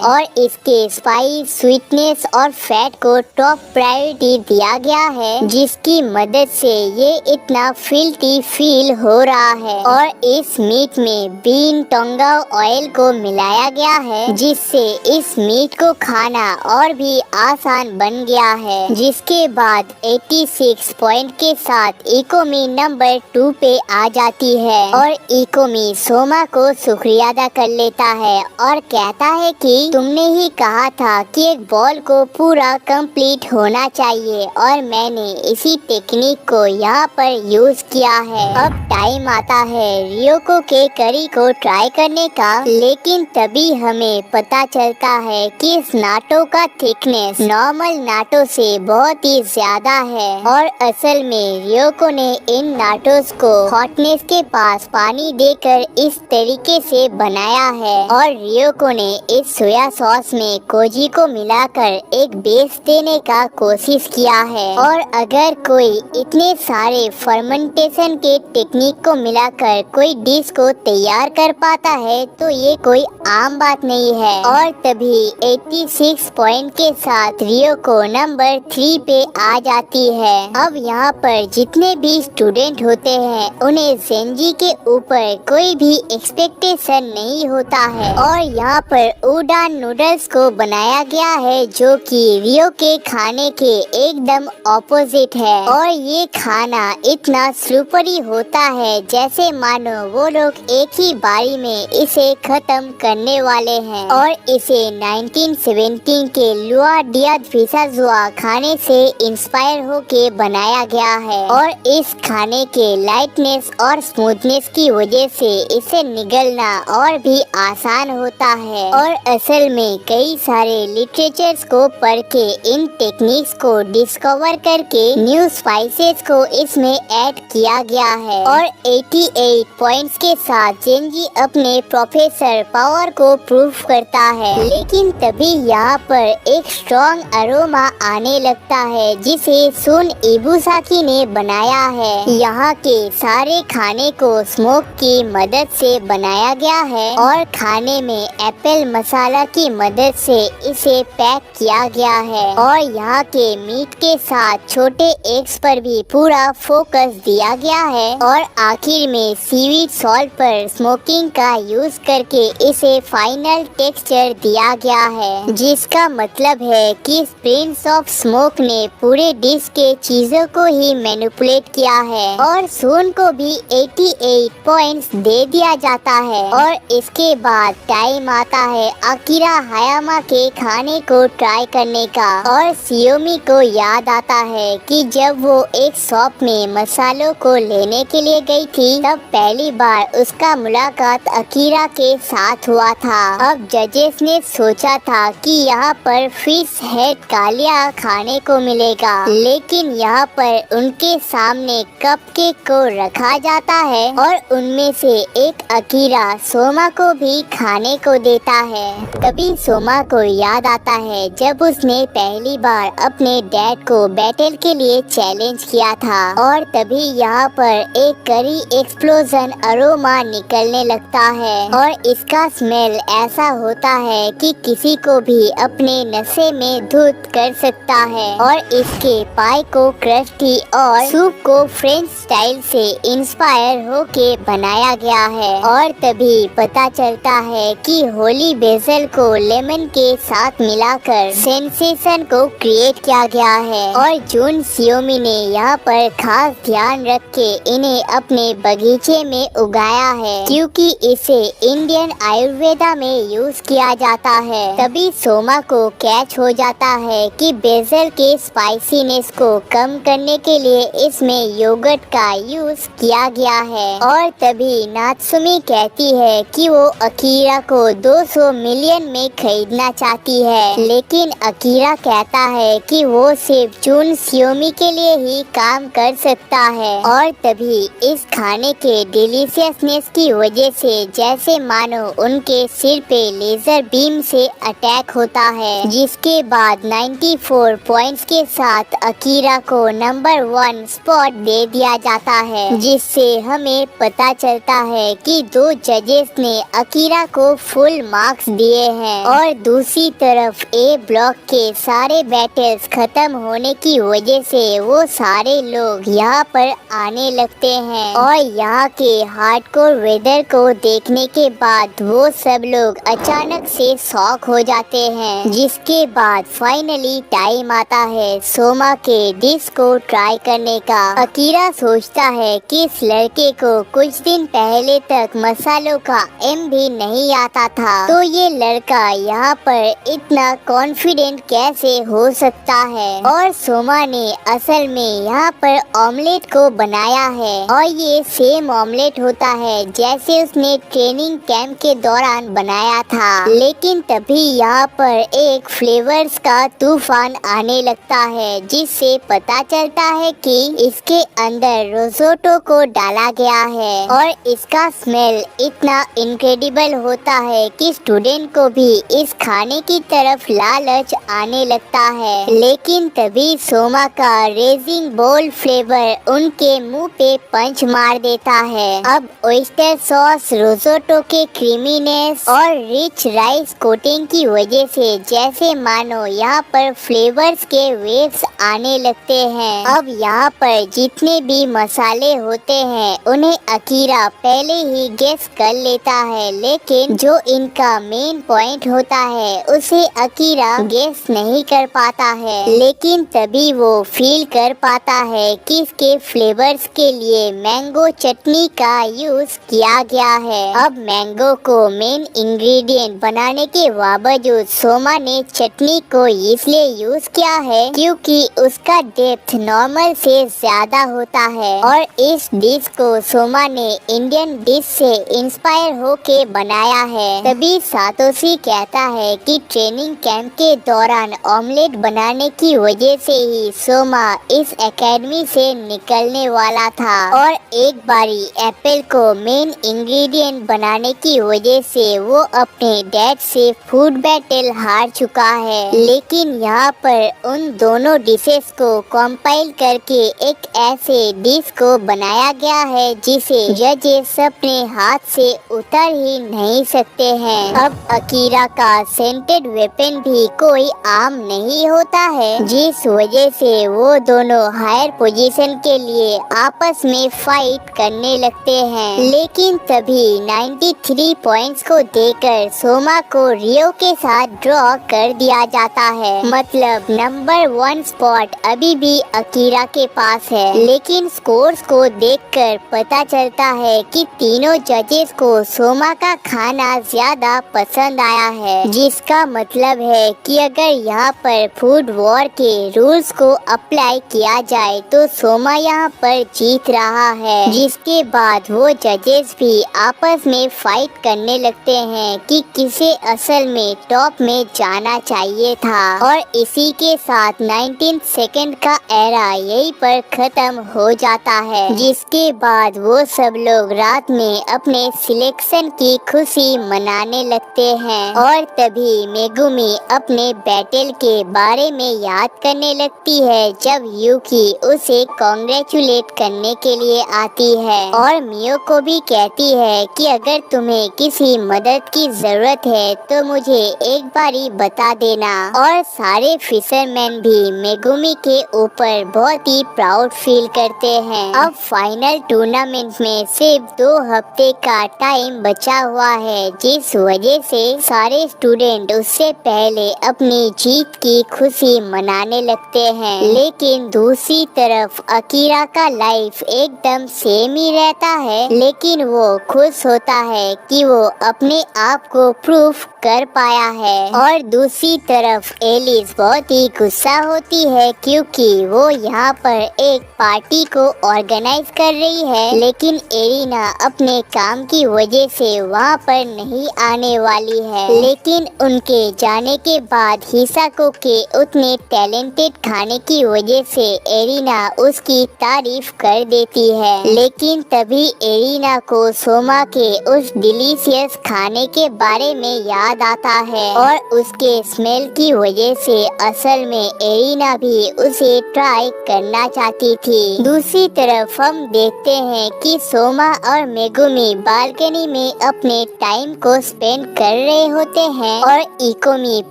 और इसके स्पाइस, स्वीटनेस और फैट को टॉप प्रायोरिटी दिया गया है, जिसकी मदद से ये इतना फिल्टी फील हो रहा है। और इस मीट में बीन टोंगा ऑयल को मिलाया गया है, जिससे इस मीट को खाना और भी आसान बन गया है। जिसके बाद 86 पॉइंट के साथ इकोमी नंबर 2 पे आ जाती है और इकोमी सोमा को शुक्रिया अदा कर लेता है और कहता है कि तुमने ही कहा था कि एक बॉल को पूरा कंप्लीट होना चाहिए और मैंने इसी टेक्निक को यहाँ पर यूज किया है। अब टाइम आता है रियोको के करी को ट्राई करने का, लेकिन तभी हमें पता चलता है कि इस नाटो का थिकनेस नॉर्मल नाटो से बहुत ही ज्यादा है और असल में रियोको ने इन नाटोस को हॉटनेस के पास पानी देकर इस तरीके से बनाया है और रियोको ने इस सोया सॉस में कोजी को मिलाकर एक बेस देने का कोशिश किया है। और अगर कोई इतने सारे फर्मेंटेशन के टेक्निक को मिलाकर कोई डिश को तैयार कर पाता है तो ये कोई आम बात नहीं है। और तभी 86 पॉइंट के साथ रियोको नंबर 3 पे आ जाती है। अब यहाँ पर जितने भी स्टूडेंट होते हैं उन्हें सेंजी के ऊपर कोई भी एक्सपेक्टेशन नहीं होता है और यहाँ पर उडान नूडल्स को बनाया गया है, जो कि रियो के खाने के एकदम ऑपोजिट है। और ये खाना इतना सुपरी होता है जैसे मानो वो लोग एक ही बारी में इसे खत्म करने वाले हैं। और इसे 1917 के लुआ डिया फिसाजुआ खाने से इंस्पायर होके बनाया गया है और इस खाने के लाइटनेस और स्मूथनेस की वजह से इसे निगलना और भी आसान होता है। और असल में कई सारे लिटरेचर्स को पढ़ के इन टेक्निक्स को डिस्कवर करके न्यू स्पाइसेस को इसमें ऐड किया गया है। और 88 पॉइंट्स के साथ जेंजी अपने प्रोफेसर पावर को प्रूव करता है, लेकिन तभी यहाँ पर एक स्ट्रॉन्ग अरोमा आने लगता है जिसे सुन इबुसाकी ने बनाया है। यहाँ के सारे खाने को स्मोक की मदद से बनाया गया है और खाने में एप्पल मसाला की मदद से इसे पैक किया गया है। और यहाँ के मीट के साथ छोटे एग्स पर भी पूरा फोकस दिया गया है और आखिर में सीवीड सॉल्ट पर स्मोकिंग का यूज करके इसे फाइनल टेक्सचर दिया गया है, जिसका मतलब है कि प्रिंस ऑफ स्मोक ने पूरे डिश के चीजों को ही मैनिपुलेट किया है। और सून को भी 88 पॉइंट्स दे दिया जाता है। और इसके बाद टाइम आता है अकीरा हायामा के खाने को ट्राई करने का और सियोमी को याद आता है कि जब वो एक शॉप में मसालों को लेने के लिए गई थी तब पहली बार उसका मुलाकात अकीरा के साथ हुआ था। अब जजेस ने सोचा था कि यहाँ पर फिश हेड कालिया खाने को मिलेगा, लेकिन यहाँ पर उनके सामने कपकेक को रखा जाता है और उनमें से एक अकीरा सोमा को भी खाने को देता है। तभी सोमा को याद आता है जब उसने पहली बार अपने डैड को बैटल के लिए चैलेंज किया था और तभी यहाँ पर एक करी एक्सप्लोजन अरोमा निकलने लगता है और इसका स्मेल ऐसा होता है कि किसी को भी अपने नशे में धुत कर सकता है। और इसके पाई को क्रस्टी और सूप को फ्रेंच स्टाइल से इंस्पायर होके बनाया गया है। और तभी पता चलता है कि होली बेसल को लेमन के साथ मिलाकर सेंसेशन को क्रिएट किया गया है और जून सियोमी ने यहाँ पर खास ध्यान रख के इन्हें अपने बगीचे में उगाया है, क्योंकि इसे इंडियन आयुर्वेदा में यूज किया जाता है। तभी सोमा को कैच हो जाता है कि बेसल के स्पाइसीनेस को कम करने के लिए इसमें योगर्ट का यूज किया गया है। और तभी नात्सुमी कहती है कि वो अकीरा को 200 मिलियन में खरीदना चाहती है, लेकिन अकीरा कहता है कि वो सिर्फ जून सियोमी के लिए ही काम कर सकता है। और तभी इस खाने के डिलीशियसनेस की वजह से जैसे मानो उनके सिर पे लेजर बीम से अटैक होता है, जिसके बाद 94 पॉइंट्स के साथ अकीरा को नंबर 1 स्पॉट दे दिया जाता है, जिससे हमें से पता चलता है कि 2 जजेस ने अकीरा को फुल मार्क्स दिए हैं और दूसरी तरफ ए ब्लॉक के सारे बैटल्स खत्म होने की वजह से वो सारे लोग यहाँ पर आने लगते हैं और यहाँ के हार्डकोर वेदर को देखने के बाद वो सब लोग अचानक से शॉक हो जाते हैं, जिसके बाद फाइनली टाइम आता है सोमा के डिश को ट्राई करने का। अकीरा सोचता है कि इस लड़के को कुछ दिन पहले तक मसालों का एम भी नहीं आता था, तो ये लड़का यहाँ पर इतना कॉन्फिडेंट कैसे हो सकता है। और सोमा ने असल में यहाँ पर ऑमलेट को बनाया है और ये सेम ऑमलेट होता है जैसे उसने ट्रेनिंग कैंप के दौरान बनाया था, लेकिन तभी यहाँ पर एक फ्लेवर्स का तूफान आने लगता है, जिससे पता चलता है कि इसके अंदर रोज़ोटो को डाला गया है और इसका स्मेल इतना इनक्रेडिबल होता है कि स्टूडेंट को भी इस खाने की तरफ लालच आने लगता है। लेकिन तभी सोमा का रेजिंग बोल फ्लेवर उनके मुंह पे पंच मार देता है। अब ऑयस्टर सॉस, रोज़ोटो के क्रीमीनेस और रिच राइस कोटिंग की वजह से जैसे मानो यहाँ पर फ्लेवर्स के वेव्स आने लगते हैं। अब यहाँ पर जितने भी मसाले होते हैं उन्हें अकीरा पहले ही गेस कर लेता है, लेकिन जो इनका मेन पॉइंट होता है उसे अकीरा गेस नहीं कर पाता है। लेकिन तभी वो फील कर पाता है कि इसके फ्लेवर्स के लिए मैंगो चटनी का यूज किया गया है। अब मैंगो को मेन इंग्रेडिएंट बनाने के बावजूद सोमा ने चटनी को इसलिए यूज किया है क्योंकि उसका डेप्थ नॉर्मल से ज्यादा होता है और इस डिश को सोमा ने इंडियन डिश से इंस्पायर होके बनाया है। तभी सातोशी कहता है कि ट्रेनिंग कैंप के दौरान ऑमलेट बनाने की वजह से ही सोमा इस एकेडमी से निकलने वाला था और एक बारी एप्पल को मेन इंग्रेडिएंट बनाने की वजह से वो अपने डैड से फूड बैटल हार चुका है। लेकिन यहाँ पर उन दोनों डिशेस को कंपाइल करके एक ऐसे डिश को बनाया गया है जिसे जजेस अपने हाथ से उतार ही नहीं सकते हैं। अब अकीरा का सेंटेड वेपन भी कोई आम नहीं होता है, जिस वजह से वो दोनों हायर पोजीशन के लिए आपस में फाइट करने लगते हैं। लेकिन तभी 93 पॉइंट्स को देकर सोमा को रियो के साथ ड्रॉ कर दिया जाता है। मतलब नंबर 1 स्पॉट अभी भी अकीरा के पास है। लेकिन स्कोर्स को देखकर पता चलता है कि तीनों जजेस को सोमा का खाना ज्यादा पसंद आया है, जिसका मतलब है कि अगर यहाँ पर फूड वॉर के रूल्स को अप्लाई किया जाए तो सोमा यहाँ पर जीत रहा है। जिसके बाद वो जजेस भी आपस में फाइट करने लगते हैं कि किसे असल में टॉप में जाना चाहिए था और इसी के साथ 19 सेकंड का एरा यहीं पर खत्म हो जाता है। जिसके बाद वो सब लोग रात में अपने सिलेक्शन की खुशी मनाने लगते हैं और तभी मेगुमी अपने बैटल के बारे में याद करने लगती है जब यूकी उसे कॉन्ग्रेचुलेट करने के लिए आती है और मियो को भी कहती है कि अगर तुम्हें किसी मदद की जरूरत है तो मुझे एक बारी बता देना। और सारे फिशरमैन भी मेगुमी के ऊपर बहुत ही प्राउड फील करते हैं। अब फाइनल टूर्नामेंट में सिर्फ 2 हफ्ते का टाइम बचा हुआ है, जिस वजह से सारे स्टूडेंट उससे पहले अपनी जीत की खुशी मनाने लगते हैं। लेकिन दूसरी तरफ अकीरा का लाइफ एकदम सेम ही रहता है, लेकिन वो खुश होता है कि वो अपने आप को प्रूफ कर पाया है। और दूसरी तरफ एलिस बहुत ही गुस्सा होती है क्योंकि वो यहाँ पर एक पार्टी को ऑर्गेनाइज कर रही है, लेकिन एरिना अपने काम की वजह से वहाँ पर नहीं आने वाली है। लेकिन उनके जाने के बाद हिसाको के उतने टैलेंटेड खाने की वजह से एरिना उसकी तारीफ कर देती है। लेकिन तभी एरिना को सोमा के उस डिलीशियस खाने के बारे में याद आता है और उसके स्मेल की वजह से असल में एरिना भी उसे ट्राई करना चाहती थी। दूसरी तरफ हम देखते हैं हैं कि सोमा और मेगुमी बालकनी में अपने टाइम को स्पेंड कर रहे होते हैं और इकोमी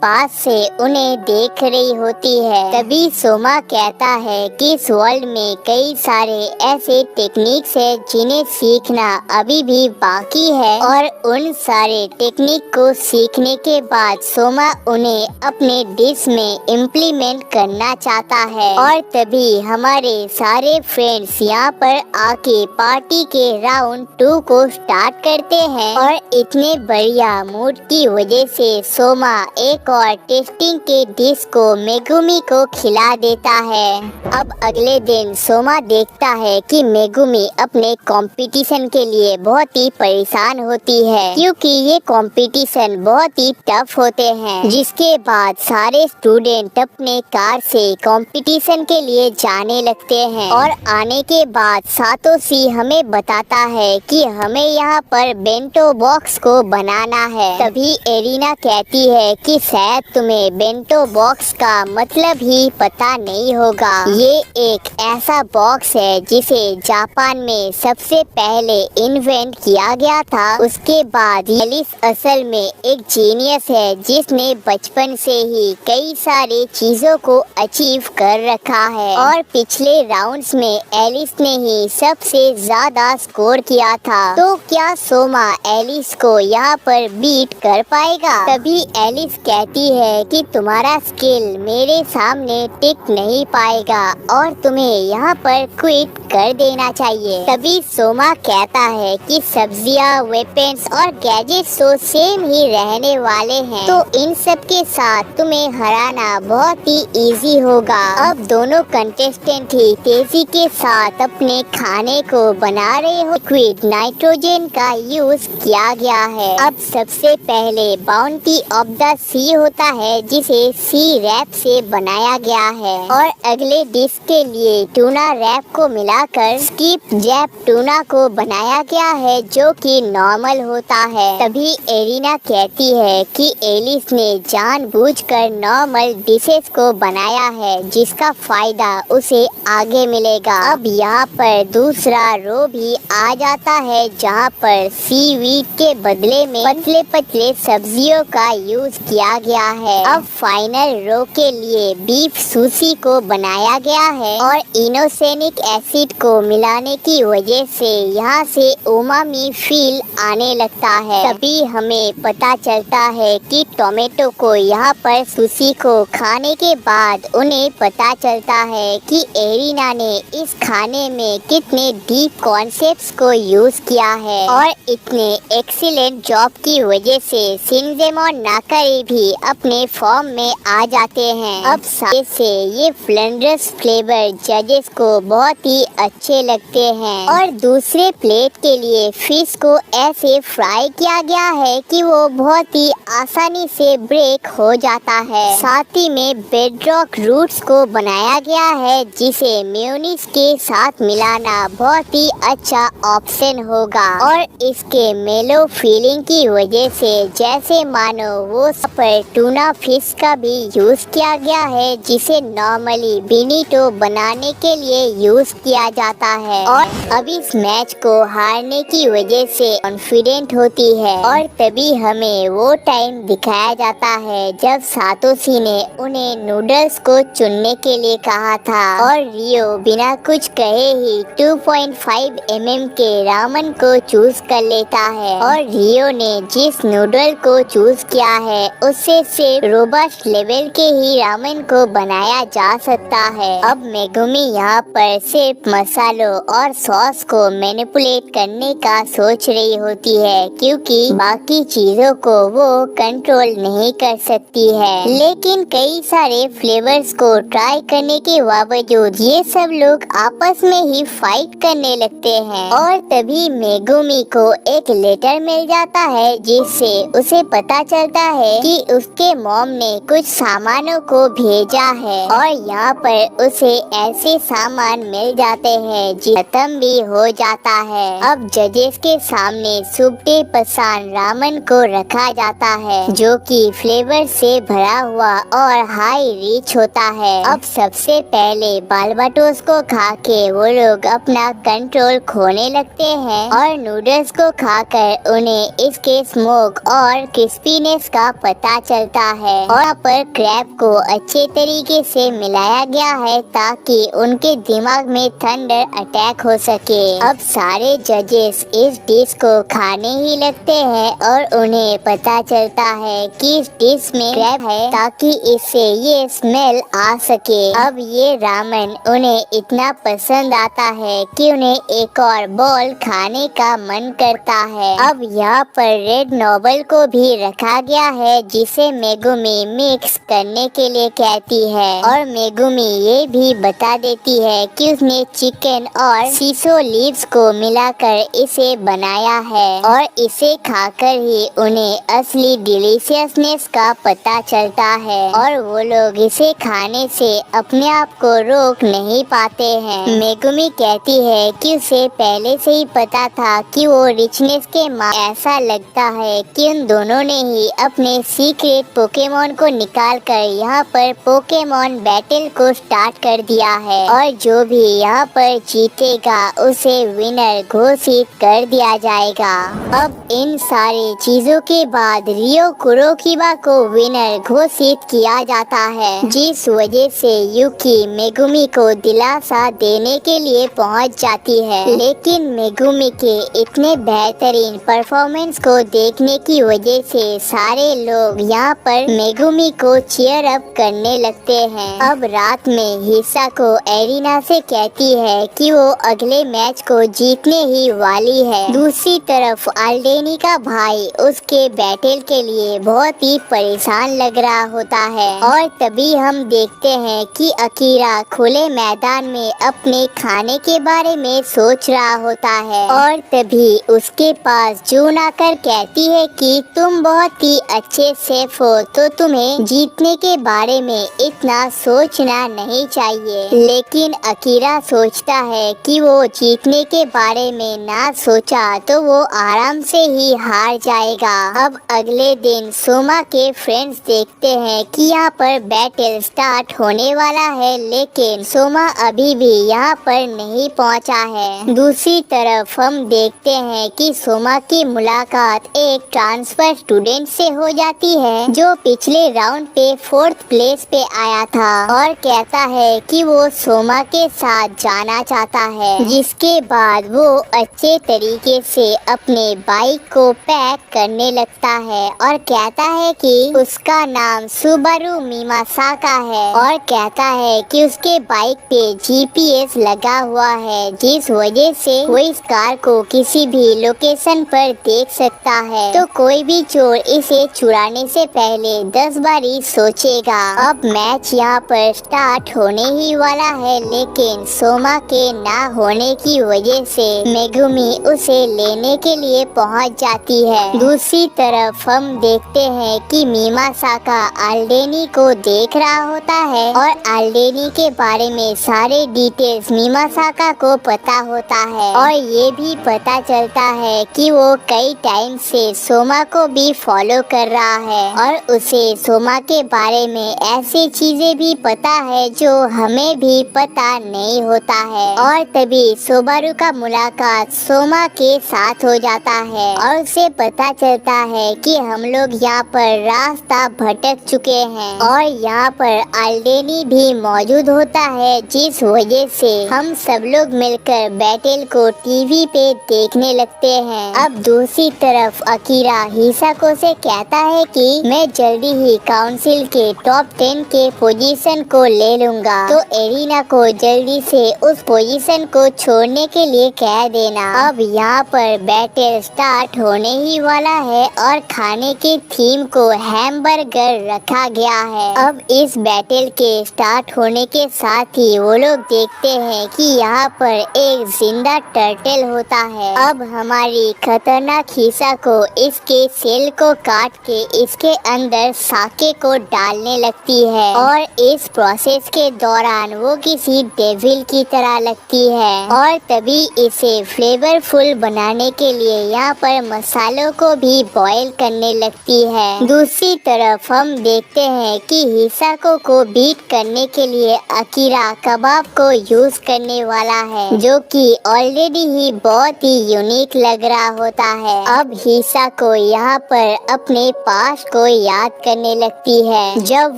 पास से उन्हें देख रही होती है। तभी सोमा कहता है कि इस वर्ल्ड में कई सारे ऐसे टेक्निक्स है जिन्हें सीखना अभी भी बाकी है और उन सारे टेक्निक को सीखने के बाद सोमा उन्हें अपने डिश में इम्प्लीमेंट करना चाहता है। और तभी हमारे सारे फ्रेंड्स यहाँ पर आके पार्टी के राउंड 2 को स्टार्ट करते हैं और इतने बढ़िया मूड की वजह से सोमा एक और टेस्टिंग के डिश को मेगुमी को खिला देता है। अब अगले दिन सोमा देखता है कि मेगुमी अपने कंपटीशन के लिए बहुत ही परेशान होती है क्योंकि ये कंपटीशन बहुत ही टफ होते हैं। जिसके बाद सारे स्टूडेंट अपने कार से कंपटीशन के लिए जाने लगते हैं और आने के बाद सातोशी हमें बताता है कि हमें यहाँ पर बेंटो बॉक्स को बनाना है। तभी एरिना कहती है कि शायद तुम्हें बेंटो बॉक्स का मतलब ही पता नहीं होगा। ये एक ऐसा बॉक्स है जिसे जापान में सबसे पहले इन्वेंट किया गया था। उसके बाद एलिस असल में एक जीनियस है जिसने बचपन से ही कई सारे चीजों को अचीव कर रखा है और पिछले राउंड्स में एलिस ने ही सबसे ज्यादा स्कोर किया था। तो क्या सोमा एलिस को यहाँ पर बीट कर पाएगा? तभी एलिस कहती है कि तुम्हारा स्किल मेरे सामने टिक नहीं पाएगा और तुम्हें यहाँ पर क्विट कर देना चाहिए। तभी सोमा कहता है कि सब्जियाँ, वेपन्स और गैजेट्स तो सेम ही रहने वाले हैं, तो इन सब के साथ तुम्हें हराना बहुत ही इजी होगा। अब दोनों कंटेस्टेंट ही तेजी के साथ अपने खाने को बना रहे हो। लिक्विड नाइट्रोजन का यूज किया गया है। अब सबसे पहले बाउंटी ऑफ द सी होता है जिसे सी रैप से बनाया गया है और अगले डिश के लिए टूना रैप को मिलाकर स्किप जैप टूना को बनाया गया है जो कि नॉर्मल होता है। तभी एरिना कहती है कि एलिस ने जानबूझकर नॉर्मल डिशेस को बनाया है जिसका फायदा उसे आगे मिलेगा। अब यहाँ पर दूसरा रो भी आ जाता है जहाँ पर सीवीड के बदले में पतले पतले सब्जियों का यूज किया गया है। अब फाइनल रो के लिए बीफ सुशी को बनाया गया है और इनोसेनिक एसिड को मिलाने की वजह से यहाँ से उमामी फील आने लगता है। तभी हमें पता चलता है कि टोमेटो को यहाँ पर सुशी को खाने के बाद उन्हें पता चलता है कि एरिना ने इस खाने में कितने डीप कॉन्सेप्ट्स को यूज किया है और इतने एक्सीलेंट जॉब की वजह से शिनजेमon नाकारी भी अपने फॉर्म में आ जाते हैं। अब साथ से ये फ्लेंडरस फ्लेवर जजेस को बहुत ही अच्छे लगते हैं और दूसरे प्लेट के लिए फिश को ऐसे फ्राई किया गया है कि वो बहुत ही आसानी से ब्रेक हो जाता है। साथ ही में बेडरॉक रूट्स को बनाया गया है जिसे मेयोनीज के साथ मिलाना बहुत ही अच्छा ऑप्शन होगा और इसके मेलो फीलिंग की वजह से जैसे मानो वो पर टूना फिश का भी यूज किया गया है जिसे नॉर्मली बिनीटो बनाने के लिए यूज किया जाता है और अब इस मैच को हारने की वजह से कॉन्फिडेंट होती है। और तभी हमें वो टाइम दिखाया जाता है जब सातोशी ने उन्हें नूडल्स को चुनने के लिए कहा था और रियो बिना कुछ कहे ही 2.5 mm के रामन को चूज कर लेता है और रियो ने जिस नूडल को चूज किया है उससे सिर्फ रोबस्ट लेवल के ही रामेन को बनाया जा सकता है। अब मेगुमी यहाँ पर सिर्फ मसालों और सॉस को मैनिपुलेट करने का सोच रही होती है क्योंकि बाकी चीजों को वो कंट्रोल नहीं कर सकती है। लेकिन कई सारे फ्लेवर्स को ट्राई करने के बावजूद ये सब लोग आपस में ही फाइट करने लगते हैं और तभी मेगुमी को एक लेटर मिल जाता है जिससे उसे पता चलता है कि उसके मॉम ने कुछ सामानों को भेजा है और यहाँ पर उसे ऐसे सामान मिल जाते हैं जो खत्म भी हो जाता है। अब जजेस के सामने सुबटे पसान रामन को रखा जाता है जो कि फ्लेवर से भरा हुआ और हाई रिच होता है। अब सबसे पहले बालबाटोस को खा के वो लोग अपना कंट्रोल खोने लगते हैं और नूडल्स को खाकर उन्हें इसके स्मोक और क्रिस्पीनेस का पता चलता है। और यहाँ पर क्रैब को अच्छे तरीके से मिलाया गया है ताकि उनके दिमाग में थंडर अटैक हो सके। अब सारे जजेस इस डिश को खाने ही लगते हैं और उन्हें पता चलता है कि इस डिश में क्रैब है ताकि इससे ये स्मेल आ सके। अब ये रामेन उन्हें इतना पसंद आता है कि उन्हें एक और बॉल खाने का मन करता है। अब यहाँ पर रेड नोबल को भी रखा गया है जिसे मेगुमी मिक्स करने के लिए कहती है और मेगुमी ये भी बता देती है कि उसने चिकन और सीसो लीव्स को मिलाकर इसे बनाया है और इसे खाकर ही उन्हें असली डिलीशियसनेस का पता चलता है और वो लोग इसे खाने से अपने आप को रोक नहीं पाते हैं। मेगुमी कहती है कि उसे पहले से ही पता था कि वो रिचनेस के ऐसा लगता है कि उन दोनों ने ही अपने सीक्रेट पोकेमोन को निकाल कर यहाँ पर पोकेमोन बैटल को स्टार्ट कर दिया है और जो भी यहाँ पर जीतेगा उसे विनर घोषित कर दिया जाएगा। अब इन सारी चीजों के बाद रियो कुरोकीबा को विनर घोषित किया जाता है, जिस वजह से युकी मेगुमी को दिलासा देने के लिए पहुंच जाती है। लेकिन मेगुमी के इतने बेहतरीन परफॉर्मेंस को देखने की वजह से सारे लोग यहाँ पर मेगुमी को चीयर अप करने लगते हैं। अब रात में हिसा को एरिना से कहती है कि वो अगले मैच को जीतने ही वाली है। दूसरी तरफ अल्डेनी का भाई उसके बैटल के लिए बहुत ही परेशान लग रहा होता है और तभी हम देखते हैं कि अकीरा खुले मैदान में अपने खाने के बारे में सोच रहा होता है और तभी उसके पास जून आकर कहती है कि तुम बहुत ही अच्छे शेफ हो तो तुम्हें जीतने के बारे में इतना सोचना नहीं चाहिए। लेकिन अकीरा सोचता है कि वो जीतने के बारे में ना सोचा तो वो आराम से ही हार जाएगा। अब अगले दिन सोमा के फ्रेंड्स देखते हैं कि यहाँ पर बैटल स्टार्ट होने वाला है लेकिन सोमा अभी भी यहाँ पर नहीं पहुँचा है। दूसरी तरफ हम देखते हैं कि सोमा की मुलाकात एक ट्रांसफर स्टूडेंट से हो जाती है जो पिछले राउंड पे 4th प्लेस पे आया था और कहता है कि वो सोमा के साथ जाना चाहता है, जिसके बाद वो अच्छे तरीके से अपने बाइक को पैक करने लगता है और कहता है कि उसका नाम सुबारू मिमासाका है और कहता है कि उसके बाइक पे GPS लगा हुआ है जिस वजह से वो इस कार को किसी भी लोकेशन पर देख सकता है, तो कोई भी चोर इसे चुराने से पहले 10 बार ही सोचेगा। अब मैच यहाँ पर स्टार्ट होने ही वाला है लेकिन सोमा के ना होने की वजह से मेगुमी उसे लेने के लिए पहुँच जाती है। दूसरी तरफ हम देखते हैं कि मिमासाका अल्डेनी को देख रहा होता है और अल्डेनी के बारे में सारे डिटेल्स मिमासाका को पता होता है और ये भी पता चलता है कि वो कई टाइम से सोमा को भी फॉलो कर रहा है और उसे सोमा के बारे में ऐसी चीजें भी पता है जो हमें भी पता नहीं होता है। और तभी सुबारू का मुलाकात सोमा के साथ हो जाता है और उसे पता चलता है कि हम लोग यहाँ पर रास्ता भटक चुके हैं और यहाँ पर अल्डेनी भी मौजूद होता है, जिस वजह से हम सब लोग मिलकर बैटल को टीवी पे देखने लगते हैं। अब दूसरी तरफ अकीरा हिसाको से कहता है कि मैं जल्दी ही काउंसिल के टॉप 10 के पोजीशन को ले लूंगा, तो एरिना को जल्दी से उस पोजीशन को छोड़ने के लिए कह देना। अब यहाँ पर बैटल स्टार्ट होने ही वाला है और खाने के थीम को हैमबर्गर रखा गया है। अब इस बैटल के स्टार्ट होने के साथ ही वो लोग देखते हैं कि यहाँ पर एक जिंदा टर्टल होता है। अब हमारी खतरनाक हिसा को इसके सेल को काट के इसके अंदर साके को डालने लगती है और इस प्रोसेस के दौरान वो किसी डेविल की तरह लगती है और तभी इसे फ्लेवरफुल बनाने के लिए यहाँ पर मसालों को भी बॉईल करने लगती है। दूसरी तरफ हम देखते हैं कि हिसाको को बीट करने के लिए अकीरा कबाब को यूज करने वाला है, जो जो कि ऑलरेडी ही बहुत ही यूनिक लग रहा होता है। अब हिसा को यहाँ पर अपने पास्ट को याद करने लगती है, जब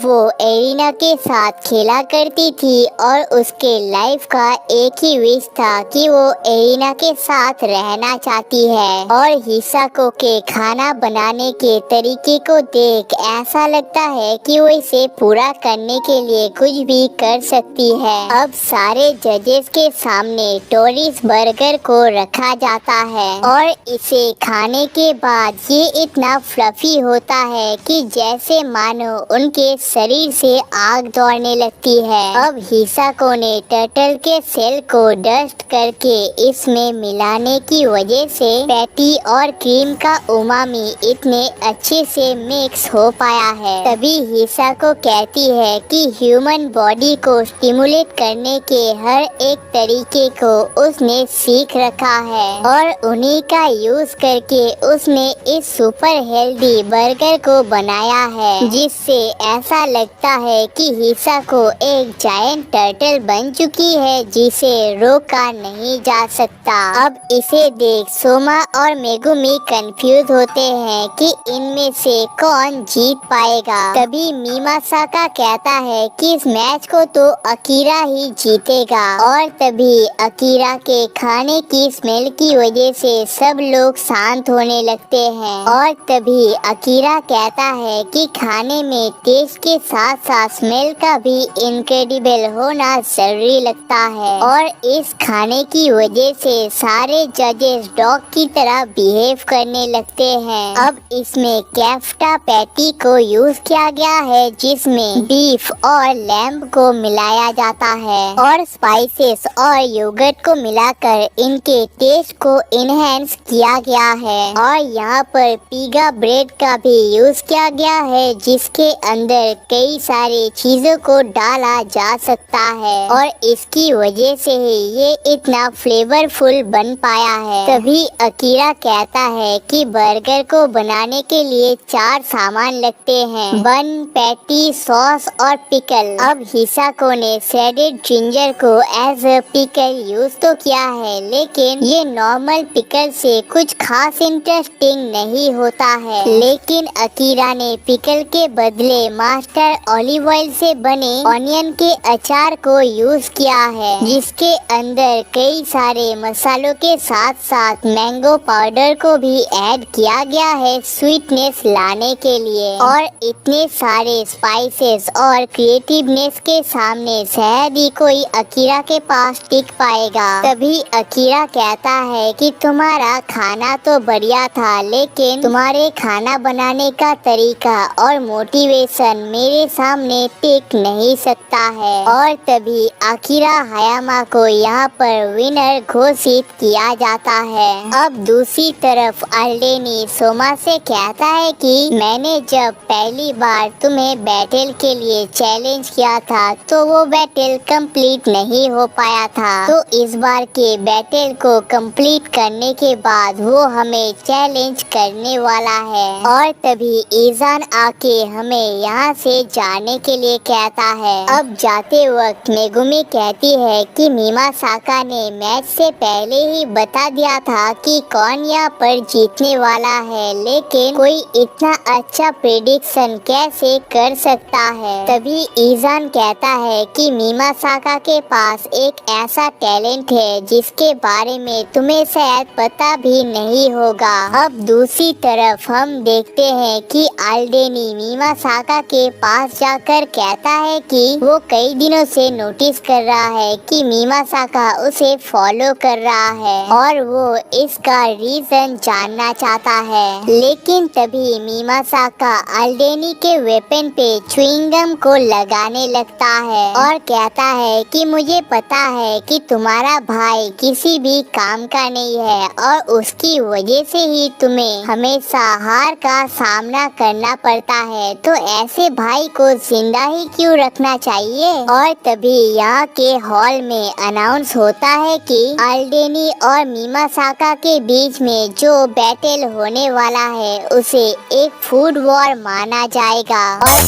वो एरिना के साथ खेला करती थी और उसके लाइफ का एक ही विश था कि वो एरिना के साथ रहना चाहती है। और हिसाको के खाना बनाने के तरीके को देख ऐसा लगता है कि वो इसे पूरा करने के लिए कुछ भी कर सकती है। अब सारे जजेस के सामने टोरिस बर्गर को रखा जाता है और इसे खाने के बाद ये इतना फ्लफी होता है कि जैसे मानो उनके शरीर से आग दौड़ने लगती है। अब हिसाको ने टर्टल के सेल को डस्ट करके इसमें मिलाने की वजह से पैटी और क्रीम का उमामी इतने अच्छे से मिक्स हो पाया है। तभी हिसाको कहती है कि ह्यूमन बॉडी को स्टिमुलेट करने के हर एक तरीके को उसने सीख रखा है और उन्हीं का यूज करके उसने इस सुपर हेल्दी बर्गर को बनाया है, जिससे ऐसा लगता है कि हिसाको एक जायंट टर्टल बन चुकी है जिसे रोका नहीं जा सकता। अब इसे देख सोमा और मेगुमी कंफ्यूज होते हैं कि इनमें से कौन जीत पाएगा। तभी मीमासाका कहता है कि इस मैच को तो अकीरा ही जीतेगा और तभी अकीरा के खाने की स्मेल की वजह से सब लोग शांत होने लगते हैं। और तभी अकीरा कहता है कि खाने में टेस्ट के साथ साथ स्मेल का भी इनक्रेडिबल होना जरूरी लगता है और इस खाने की वजह से सारे जजेस डॉग की तरह बिहेव करने लगते हैं। अब इसमें कैफ्टा पैटी को यूज किया गया है जिसमें बीफ और लैम्ब को मिलाया जाता है और स्पाइसेस और योगर्ट को मिलाकर इनके टेस्ट को इनहेंस किया गया है। और यहाँ पर पीगा ब्रेड का भी यूज किया गया है जिसके अंदर कई सारी चीजों को डाला जा सकता है और इसकी वजह से ही ये इतना फ्लेवरफुल बन पाया है। तभी अकीरा कहता है कि बर्गर को बनाने के लिए 4 सामान लगते हैं, बन, पैटी, सॉस और पिकल। अब हिसाको ने श्रेडेड जिंजर को एज अ पिकल यूज तो किया है, लेकिन ये नॉर्मल पिकल से कुछ खास इंटरेस्टिंग नहीं होता है। लेकिन अकीरा ने पिकल के बदले मास्टर ऑलिव ऑयल से बने ऑनियन के अचार को यूज किया है, जिसके अंदर कई सारे मसालों के साथ साथ मैंगो पाउडर को भी ऐड किया गया है स्वीटनेस लाने के लिए। और इतने सारे स्पाइसेस और क्रिएटिवनेस के सामने शायद ही कोई अकीरा के पास टिक पाएगा। तभी अकीरा कहता है कि तुम्हारा खाना तो बढ़िया था, लेकिन तुम्हारे खाना बनाने का तरीका और मोटिवेशन मेरे सामने टिक नहीं सकता है। और तभी अकीरा हायामा को यहाँ पर विनर घोषित किया जाता है। अब दूसरी तरफ अल्डेनी सोमा से कहता है कि मैंने जब पहली बार तुम्हें बैटल के लिए चैलेंज किया था तो वो बैटल कंप्लीट नहीं हो पाया था, तो इस बार के बैटल को कंप्लीट करने के बाद वो हमें चैलेंज करने वाला है। और तभी ईजान आके हमें यहाँ से जाने के लिए कहता है। अब जाते वक्त मेगुमी कहती है कि मीमासाका ने मैच से पहले ही बता दिया था कि कौन यहाँ पर जीतने वाला है, लेकिन कोई इतना अच्छा प्रेडिक्शन कैसे कर सकता है। तभी ईजान कहता है कि मीमासाका के पास एक ऐसा टैलेंट है जिसके बारे में तुम्हें शायद पता भी नहीं होगा। अब दूसरी तरफ हम देखते हैं कि अल्डेनी मीमासाका के पास जाकर कहता है कि वो कई दिनों से नोटिस कर रहा है कि मीमासाका उसे फॉलो कर रहा है और वो इसका रीजन जानना चाहता है। लेकिन तभी मीमासाका अल्डेनी के वेपन पे च्युइंगम को लगाने लगता है और कहता है कि मुझे पता है कि तुम्हारा भाई किसी भी काम का नहीं है और उसकी वजह से ही तुम्हें हमेशा हार का सामना करना पड़ता है, तो ऐसे भाई को जिंदा ही क्यों रखना चाहिए। और तभी यहाँ के हॉल में अनाउंस होता है कि अल्डेनी और मीमासाका के बीच में जो बैटल होने वाला है उसे एक फूड वॉर माना जाएगा। और